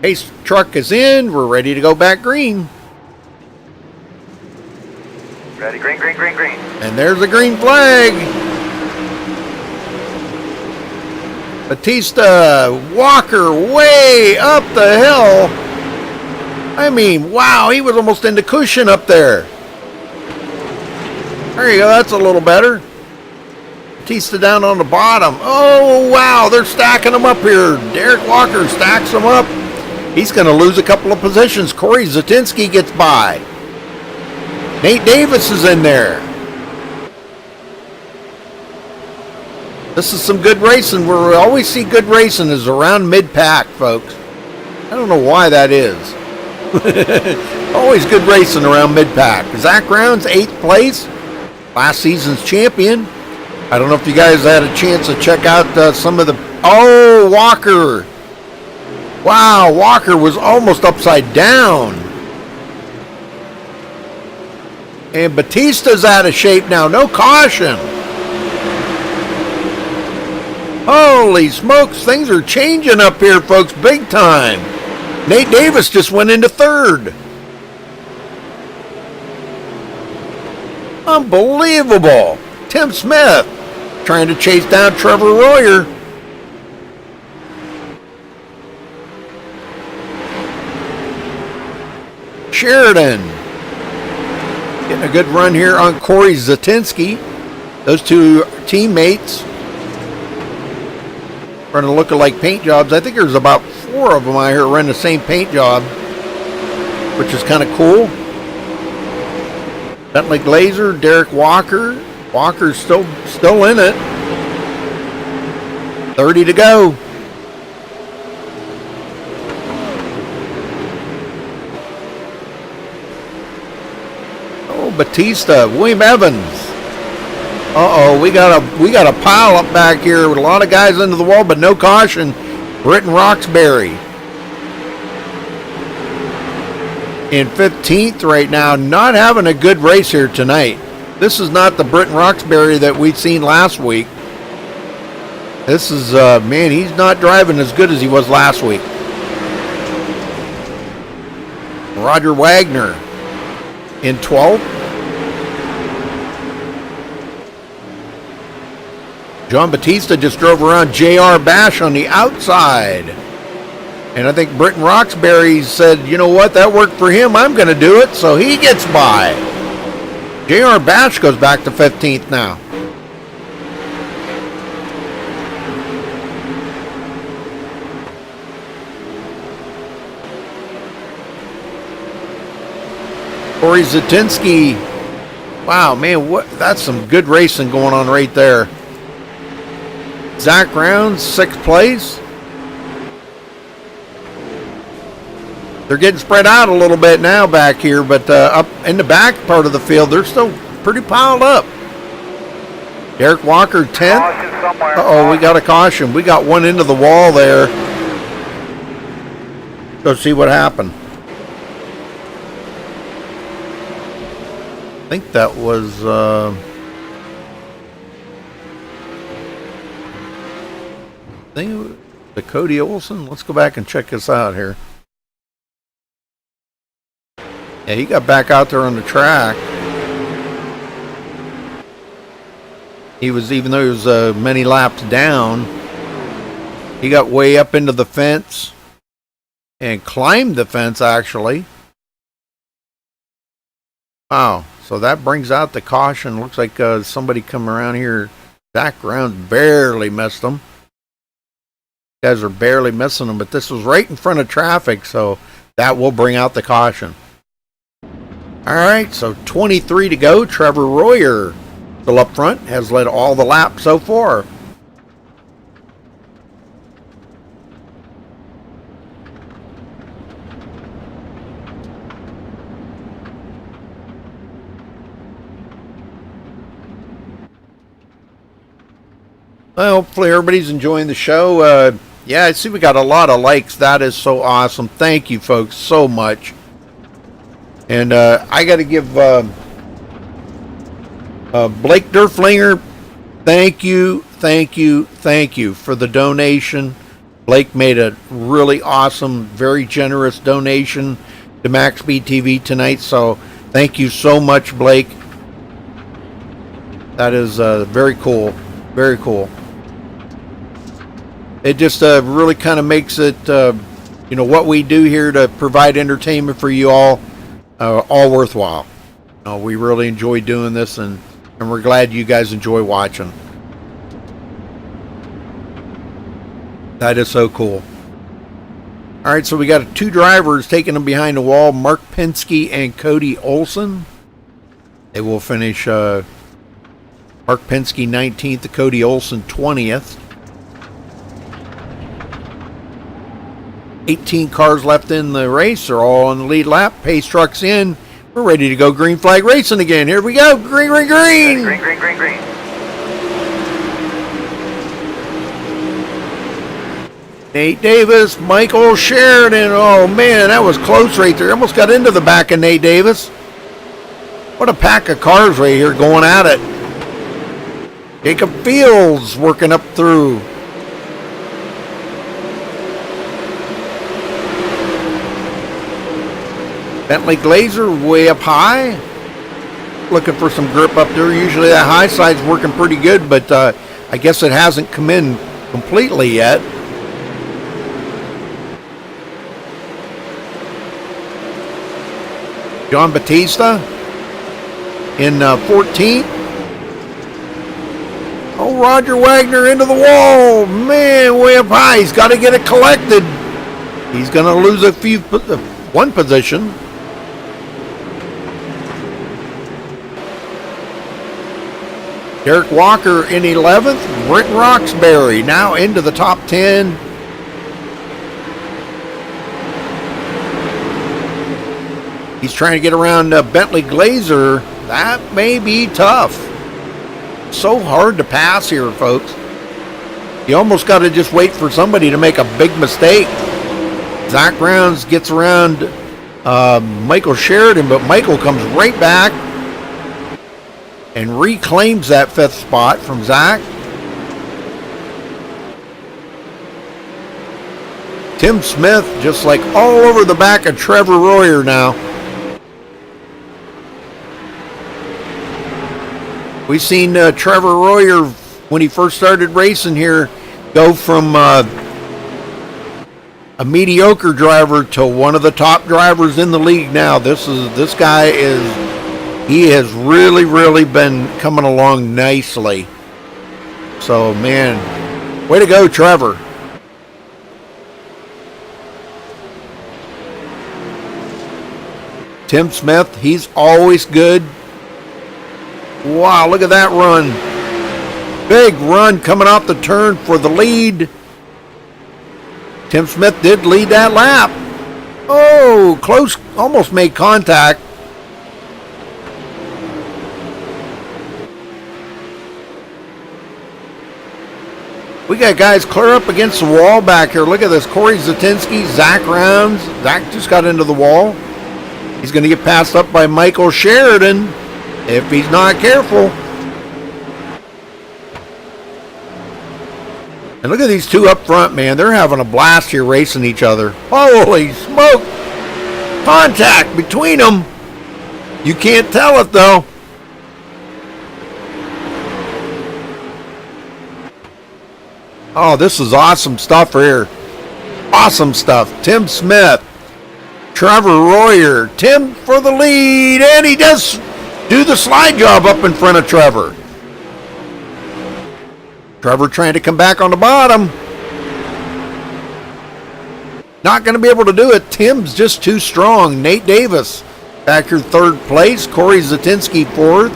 Pace truck is in. We're ready to go back green. Ready, green, green, green, green. And there's a green flag. Batista, Walker way up the hill. I mean, wow, he was almost in the cushion up there. There you go, that's a little better. Batista down on the bottom. Oh, wow, they're stacking them up here. Derek Walker stacks them up. He's going to lose a couple of positions. Corey Zatinsky gets by. Nate Davis is in there. This is some good racing. Where we always see good racing is around mid-pack, folks. I don't know why that is. Always good racing around mid-pack. Zach Rounds, 8th place. Last season's champion. I don't know if you guys had a chance to check out some of the... Oh, Walker. Wow, Walker was almost upside down. And Batista's out of shape now. No caution. Holy smokes, things are changing up here, folks, big time. Nate Davis just went into 3rd. Unbelievable. Tim Smith trying to chase down Trevor Royer. Sheridan getting a good run here on Corey Zatinsky. Those two teammates running look-alike paint jobs. I think there's about 4 of them out here running the same paint job, which is kind of cool. Bentley Glazer, Derek Walker. Walker's still in it. 30 to go. Oh, Batista, William Evans. Uh-oh, we got a pile up back here with a lot of guys into the wall, but no caution. Britton Roxbury in 15th right now, not having a good race here tonight. This is not the Britton Roxbury that we'd seen last week. This is, man, he's not driving as good as he was last week. Roger Wagner in 12th. John Batista just drove around J.R. Bash on the outside. And I think Britton Roxbury said, you know what, that worked for him. I'm going to do it. So he gets by. J.R. Bash goes back to 15th now. Corey Zatinsky. Wow, man, that's some good racing going on right there. Zach Rounds, 6th place. They're getting spread out a little bit now back here, but up in the back part of the field, they're still pretty piled up. Derek Walker, 10th. Uh-oh, we got a caution. We got one into the wall there. Go see what happened. I think that was... I think it was the Cody Olson. Let's go back and check this out here. Yeah, he got back out there on the track. He was, even though he was many laps down, he got way up into the fence and climbed the fence, actually. Wow. So that brings out the caution. Looks like somebody come around here. Zach Rounds barely missed them. Guys are barely missing them, but this was right in front of traffic, so that will bring out the caution. All right, so 23 to go. Trevor Royer, still up front, has led all the laps so far. Well, hopefully everybody's enjoying the show. Yeah, I see we got a lot of likes. That is so awesome. Thank you, folks, so much. And I got to give Blake Durflinger, thank you for the donation. Blake made a really awesome, very generous donation to MaxSpeedTV tonight. So thank you so much, Blake. That is very cool. Very cool. It just really kind of makes it, you know, what we do here to provide entertainment for you all worthwhile. We really enjoy doing this, and we're glad you guys enjoy watching. That is so cool. All right, so we got 2 drivers taking them behind the wall, Mark Penske and Cody Olson. They will finish Mark Penske 19th, Cody Olson 20th. 18 cars left in the race. They're all on the lead lap. Pace truck's in. We're ready to go green flag racing again. Here we go. Green, green, green. Green, green, green, green. Nate Davis, Michael Sheridan. Oh, man, that was close right there. Almost got into the back of Nate Davis. What a pack of cars right here going at it. Jacob Fields working up through. Bentley Glazer way up high. looking for some grip up there. Usually that high side's working pretty good, but I guess it hasn't come in completely yet. John Batista in 14th. Oh, Roger Wagner into the wall. Man, way up high. He's got to get it collected. He's going to lose one position. Derek Walker in 11th. Britt Roxbury now into the top 10. He's trying to get around Bentley Glazer. That may be tough. So hard to pass here, folks. You almost got to just wait for somebody to make a big mistake. Zach Rounds gets around Michael Sheridan, but Michael comes right back and reclaims that 5th spot from Zach. Tim Smith just like all over the back of Trevor Royer now. We've seen Trevor Royer, when he first started racing here, go from a mediocre driver to one of the top drivers in the league now. This guy has really been coming along nicely. So, man, way to go, Trevor. Tim Smith, he's always good. Wow, look at that run. Big run coming off the turn for the lead. Tim Smith did lead that lap. Oh, close, almost made contact. We got guys clear up against the wall back here. Look at this. Corey Zatinsky, Zach Rounds. Zach just got into the wall. He's going to get passed up by Michael Sheridan if he's not careful. And look at these two up front, man. They're having a blast here racing each other. Holy smoke. Contact between them. You can't tell it, though. Oh, this is awesome stuff here. Awesome stuff. Tim Smith. Trevor Royer. Tim for the lead. And he does do the slide job up in front of Trevor. Trevor trying to come back on the bottom. Not going to be able to do it. Tim's just too strong. Nate Davis back here 3rd place. Corey Zatinsky 4th.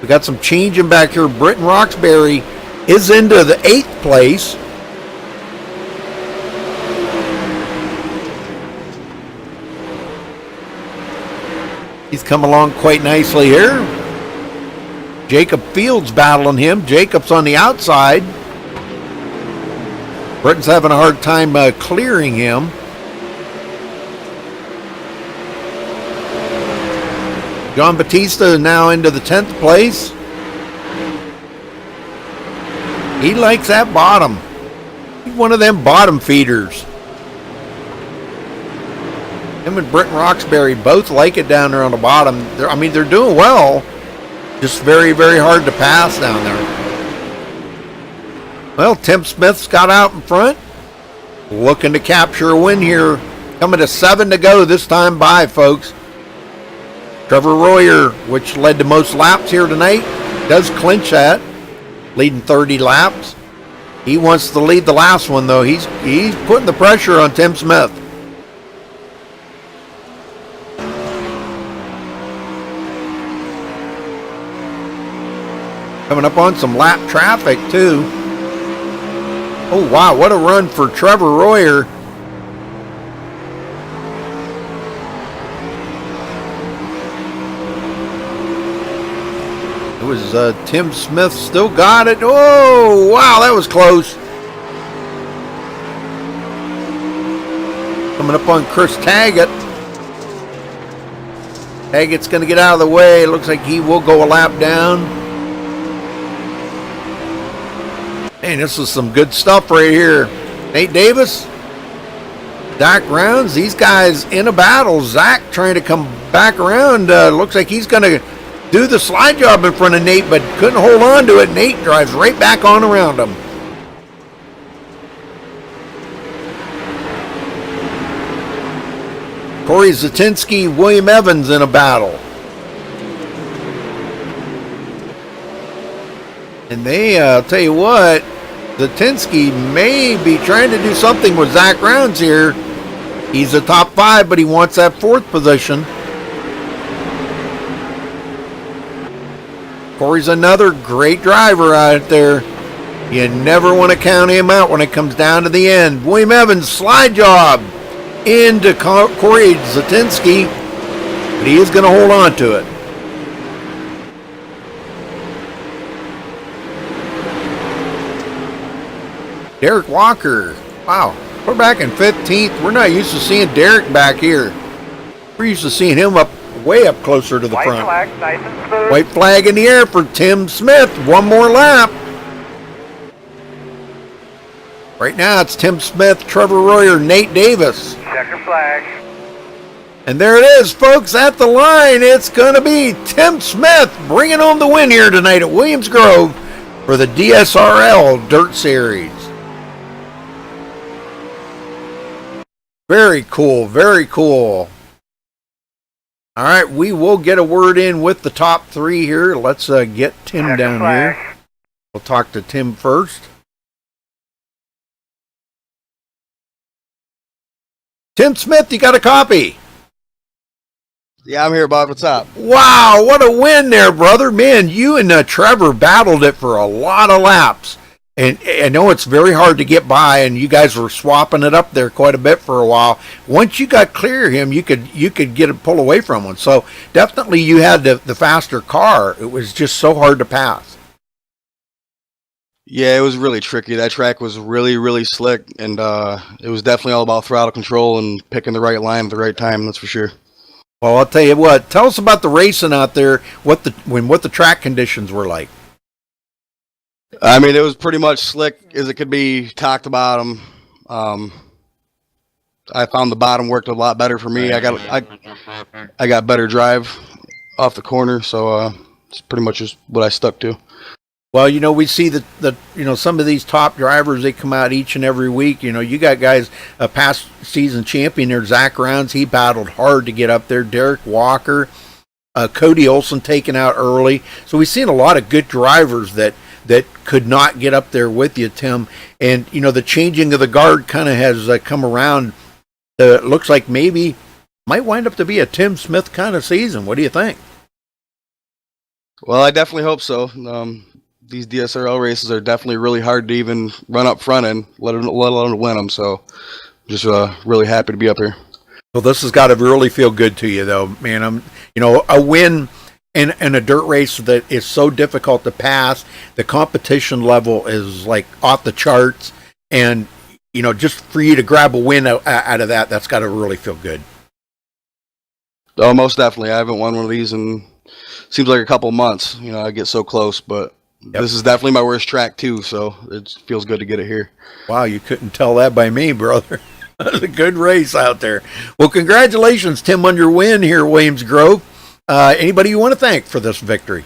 We got some changing back here. Britton Roxbury is into the 8th place. He's come along quite nicely here. Jacob Fields battling him. Jacob's on the outside. Britton's having a hard time clearing him. John Batista now into the 10th place. He likes that bottom. He's one of them bottom feeders. Him and Britton Roxbury both like it down there on the bottom. They're doing well. Just very hard to pass down there. Well, Tim Smith's got out in front. Looking to capture a win here. Coming to 7 to go this time by, folks. Trevor Royer, which led to most laps here tonight, does clinch that. Leading 30 laps. He wants to lead the last one, though. He's putting the pressure on Tim Smith. Coming up on some lap traffic, too. Oh, wow, what a run for Trevor Royer. It was Tim Smith still got it. Oh, wow, that was close. Coming up on Chris Taggett. Taggett's going to get out of the way. Looks like he will go a lap down. Man, this is some good stuff right here. Nate Davis Zach Rounds, these guys in a battle. Zach trying to come back around. Looks like he's going to do the slide job in front of Nate, but couldn't hold on to it. Nate drives right back on around him. Corey Zatinsky, William Evans in a battle. And I'll tell you what, Zatinsky may be trying to do something with Zach Rounds here. He's a top 5, but he wants that 4th position. Corey's another great driver out there. You never want to count him out when it comes down to the end. William Evans, slide job into Corey Zatinsky, but he is going to hold on to it. Derek Walker, wow, we're back in 15th. We're not used to seeing Derek back here. We're used to seeing him way up closer to the front. White flag, nice and smooth. White flag in the air for Tim Smith. One more lap. Right now it's Tim Smith, Trevor Royer, Nate Davis. Checker flag. And there it is, folks, at the line. It's going to be Tim Smith bringing home the win here tonight at Williams Grove for the DSRL Dirt Series. Very cool, very cool. All right, we will get a word in with the top 3 here. Let's get Tim Checker down flag. here. We'll talk to Tim first. Tim Smith, you got a copy? Yeah, I'm here, Bob. What's up? Wow, what a win there, brother. Man, you and Trevor battled it for a lot of laps. And I know it's very hard to get by, and you guys were swapping it up there quite a bit for a while. Once you got clear of him, you could get it pull away from him. So definitely you had the faster car. It was just so hard to pass. Yeah, it was really tricky. That track was really, really slick, and it was definitely all about throttle control and picking the right line at the right time, that's for sure. Well, I'll tell you what. Tell us about the racing out there, what the track conditions were like. I mean, it was pretty much slick as it could be. Talked about them. I found the bottom worked a lot better for me. I got better drive off the corner, so it's pretty much just what I stuck to. Well, you know, we see that some of these top drivers, they come out each and every week. You know, you got guys, a past season champion there, Zach Rounds, he battled hard to get up there. Derek Walker, Cody Olson taken out early. So we've seen a lot of good drivers that could not get up there with you, Tim. And, you know, the changing of the guard kind of has come around. It looks like maybe might wind up to be a Tim Smith kind of season. What do you think? Well, I definitely hope so. These DSRL races are definitely really hard to even run up front and let alone win them. So just really happy to be up here. Well, this has got to really feel good to you, though, man. A win in a dirt race that is so difficult to pass. The competition level is like off the charts, and just for you to grab a win out of that's got to really feel good. Oh, most definitely. I haven't won one of these in seems like a couple months. I get so close, but this is definitely my worst track too, so it feels good to get it here. Wow, you couldn't tell that by me, brother. That was a good race out there. Well, congratulations, Tim, on your win here at Williams Grove. Anybody you want to thank for this victory?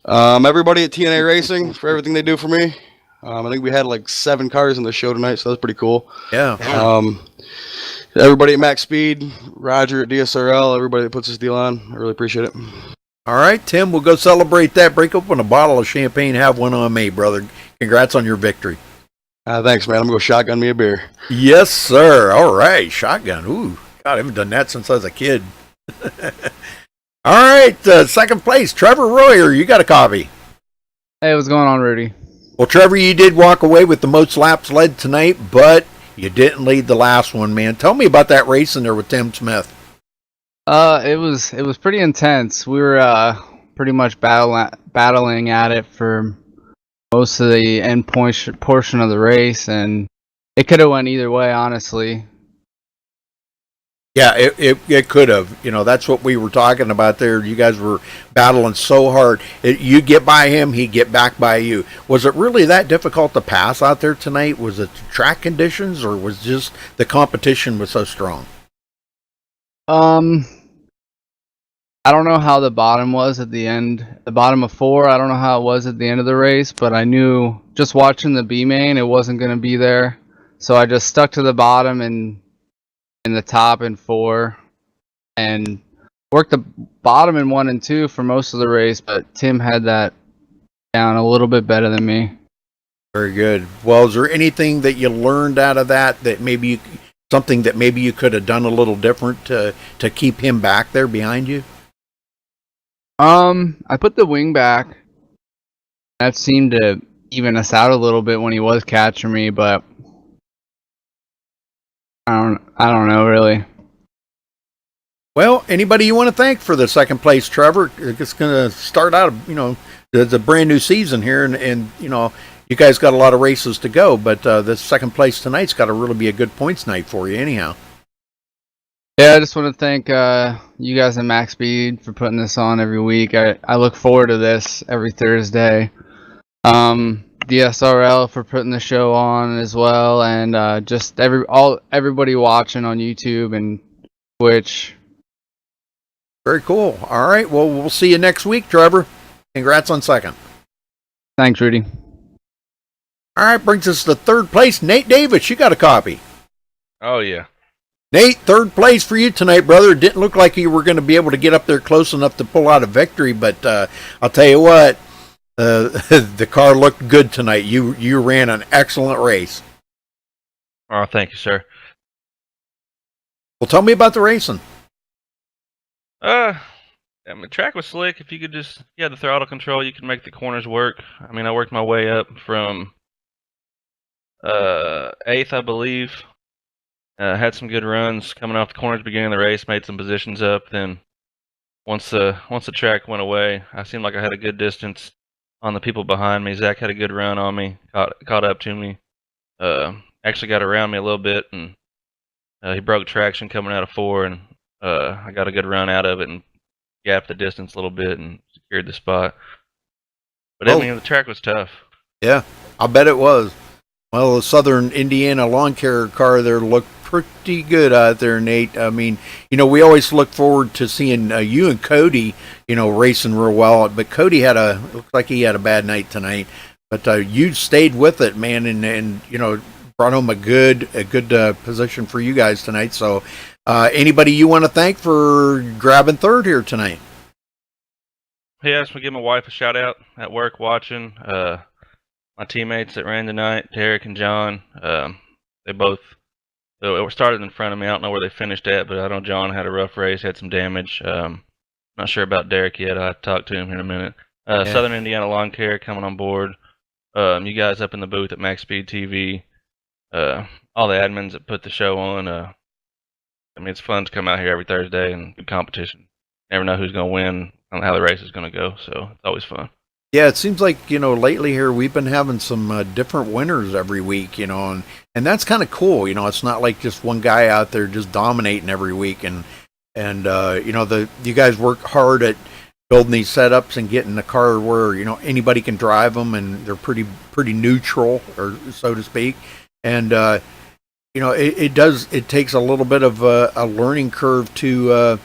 Everybody at TNA Racing for everything they do for me. I think we had like 7 cars in the show tonight, so that's pretty cool. Yeah. Everybody at Max Speed, Roger at DSRL, everybody that puts this deal on, I really appreciate it. All right, Tim, we'll go celebrate that. Break open a bottle of champagne, have one on me, brother. Congrats on your victory. Thanks, man. I'm going to go shotgun me a beer. Yes, sir. All right, shotgun. Ooh, God, I haven't done that since I was a kid. All right, second place, Trevor Royer. You got a copy. Hey, what's going on, Rudy? Well, Trevor, you did walk away with the most laps led tonight, but you didn't lead the last one, man. Tell me about that race in there with Tim Smith. It was pretty intense. We were pretty much battling at it for most of the end portion of the race, and it could have went either way, honestly. Yeah, it could have. You know, that's what we were talking about there. You guys were battling so hard. You get by him, he'd get back by you. Was it really that difficult to pass out there tonight? Was it the track conditions, or was just the competition was so strong? I don't know how the bottom was at the end. The bottom of 4, I don't know how it was at the end of the race, but I knew just watching the B main, it wasn't going to be there. So I just stuck to the bottom and in the top in 4 and worked the bottom in 1 and 2 for most of the race, but Tim had that down a little bit better than me. Very good. Well, is there anything that you learned out of that maybe something that maybe you could have done a little different to keep him back there behind you? I put the wing back. That seemed to even us out a little bit when he was catching me, but I don't know really. Well, anybody you want to thank for the second place, Trevor? It's going to start out, it's a brand new season here, and you guys got a lot of races to go, but the second place tonight's got to really be a good points night for you anyhow. Yeah, I just want to thank you guys at Max Speed for putting this on every week. I look forward to this every Thursday. The SRL for putting the show on as well, and just everybody watching on YouTube and Twitch. Very cool. All right, well, we'll see you next week, Trevor. Congrats on second. Thanks, Rudy. All right, brings us to third place. Nate Davis, you got a copy. Oh, yeah. Nate, third place for you tonight, brother. Didn't look like you were going to be able to get up there close enough to pull out a victory, but I'll tell you what, the car looked good tonight. You ran an excellent race. Oh, thank you, sir. Well, tell me about the racing. The track was slick. If you could just, the throttle control, you can make the corners work. I mean, I worked my way up from 8th, I believe. Had some good runs coming off the corners beginning of the race, made some positions up. Then once the track went away, I seemed like I had a good distance on the people behind me. Zach had a good run on me, caught up to me. Actually got around me a little bit, and he broke traction coming out of 4, and I got a good run out of it and gapped the distance a little bit and secured the spot. But I mean, the track was tough. Yeah, I'll bet it was. Well, the Southern Indiana lawn care car there looked pretty good out there, Nate. I mean, we always look forward to seeing you and Cody, racing real well. But Cody looks like he had a bad night tonight. But you stayed with it, man, and brought home a good position for you guys tonight. So, anybody you want to thank for grabbing third here tonight? Hey, I just want to give my wife a shout out at work watching. My teammates that ran tonight, Derek and John, they both were started in front of me. I don't know where they finished at, but I know John had a rough race, had some damage. Not sure about Derek yet. I'll talk to him here in a minute. Southern Indiana Lawn Care coming on board. You guys up in the booth at MaxSpeedTV. All the admins that put the show on. I mean, it's fun to come out here every Thursday and good competition. Never know who's going to win and how the race is going to go, so it's always fun. Yeah, it seems like, lately here we've been having some different winners every week, and that's kind of cool. It's not like just one guy out there just dominating every week. And you guys work hard at building these setups and getting the car where, anybody can drive them and they're pretty neutral, or so to speak. And, it takes a little bit of a learning curve to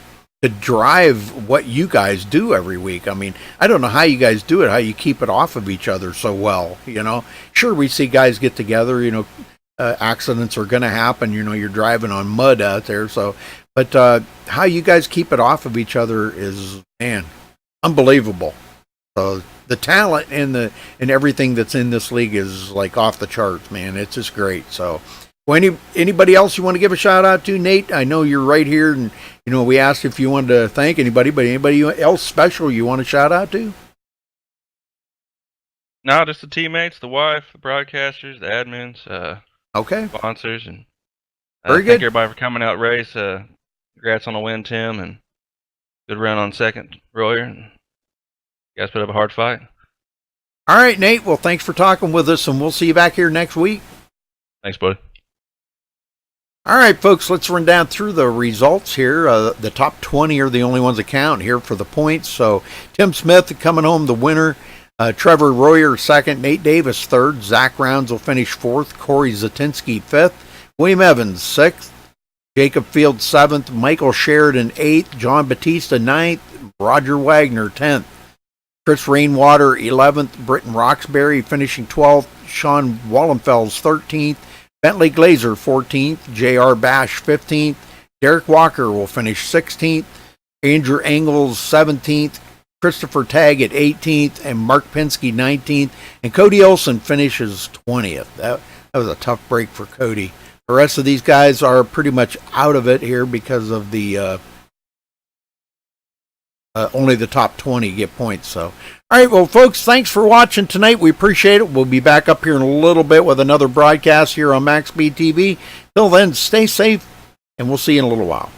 drive what you guys do every week. I mean, I don't know how you guys do it, how you keep it off of each other so well, Sure, we see guys get together, accidents are going to happen, you're driving on mud out there, so, but how you guys keep it off of each other is, man, unbelievable. So the talent and everything that's in this league is like off the charts, man. It's just great. So, well, anybody else you want to give a shout out to, Nate? I know you're right here, and we asked if you wanted to thank anybody, but anybody else special you want to shout out to? No, just the teammates, the wife, the broadcasters, the admins, okay, sponsors, and very good. Thank everybody for coming out race. Congrats on the win, Tim, and good run on second, Royer. And you guys put up a hard fight. All right, Nate. Well, thanks for talking with us, and we'll see you back here next week. Thanks, buddy. All right, folks, let's run down through the results here. The top 20 are the only ones that count here for the points. So Tim Smith coming home the winner. Trevor Royer second. Nate Davis third. Zach Rounds will finish fourth. Corey Zatinsky fifth. William Evans sixth. Jacob Fields seventh. Michael Sheridan eighth. John Batista ninth. Roger Wagner 10th. Chris Rainwater 11th. Britton Roxbury finishing 12th. Sean Wallenfels 13th. Bentley Glazer 14th. J.R. Bash 15th. Derek Walker will finish 16th. Andrew Engels 17th. Christopher Taggett 18th. And Mark Pinsky 19th. And Cody Olson finishes 20th. That was a tough break for Cody. The rest of these guys are pretty much out of it here because of the only the top 20 get points. So, all right, well, folks, thanks for watching tonight. We appreciate it. We'll be back up here in a little bit with another broadcast here on MaxSpeedTV. Till then, stay safe, and we'll see you in a little while.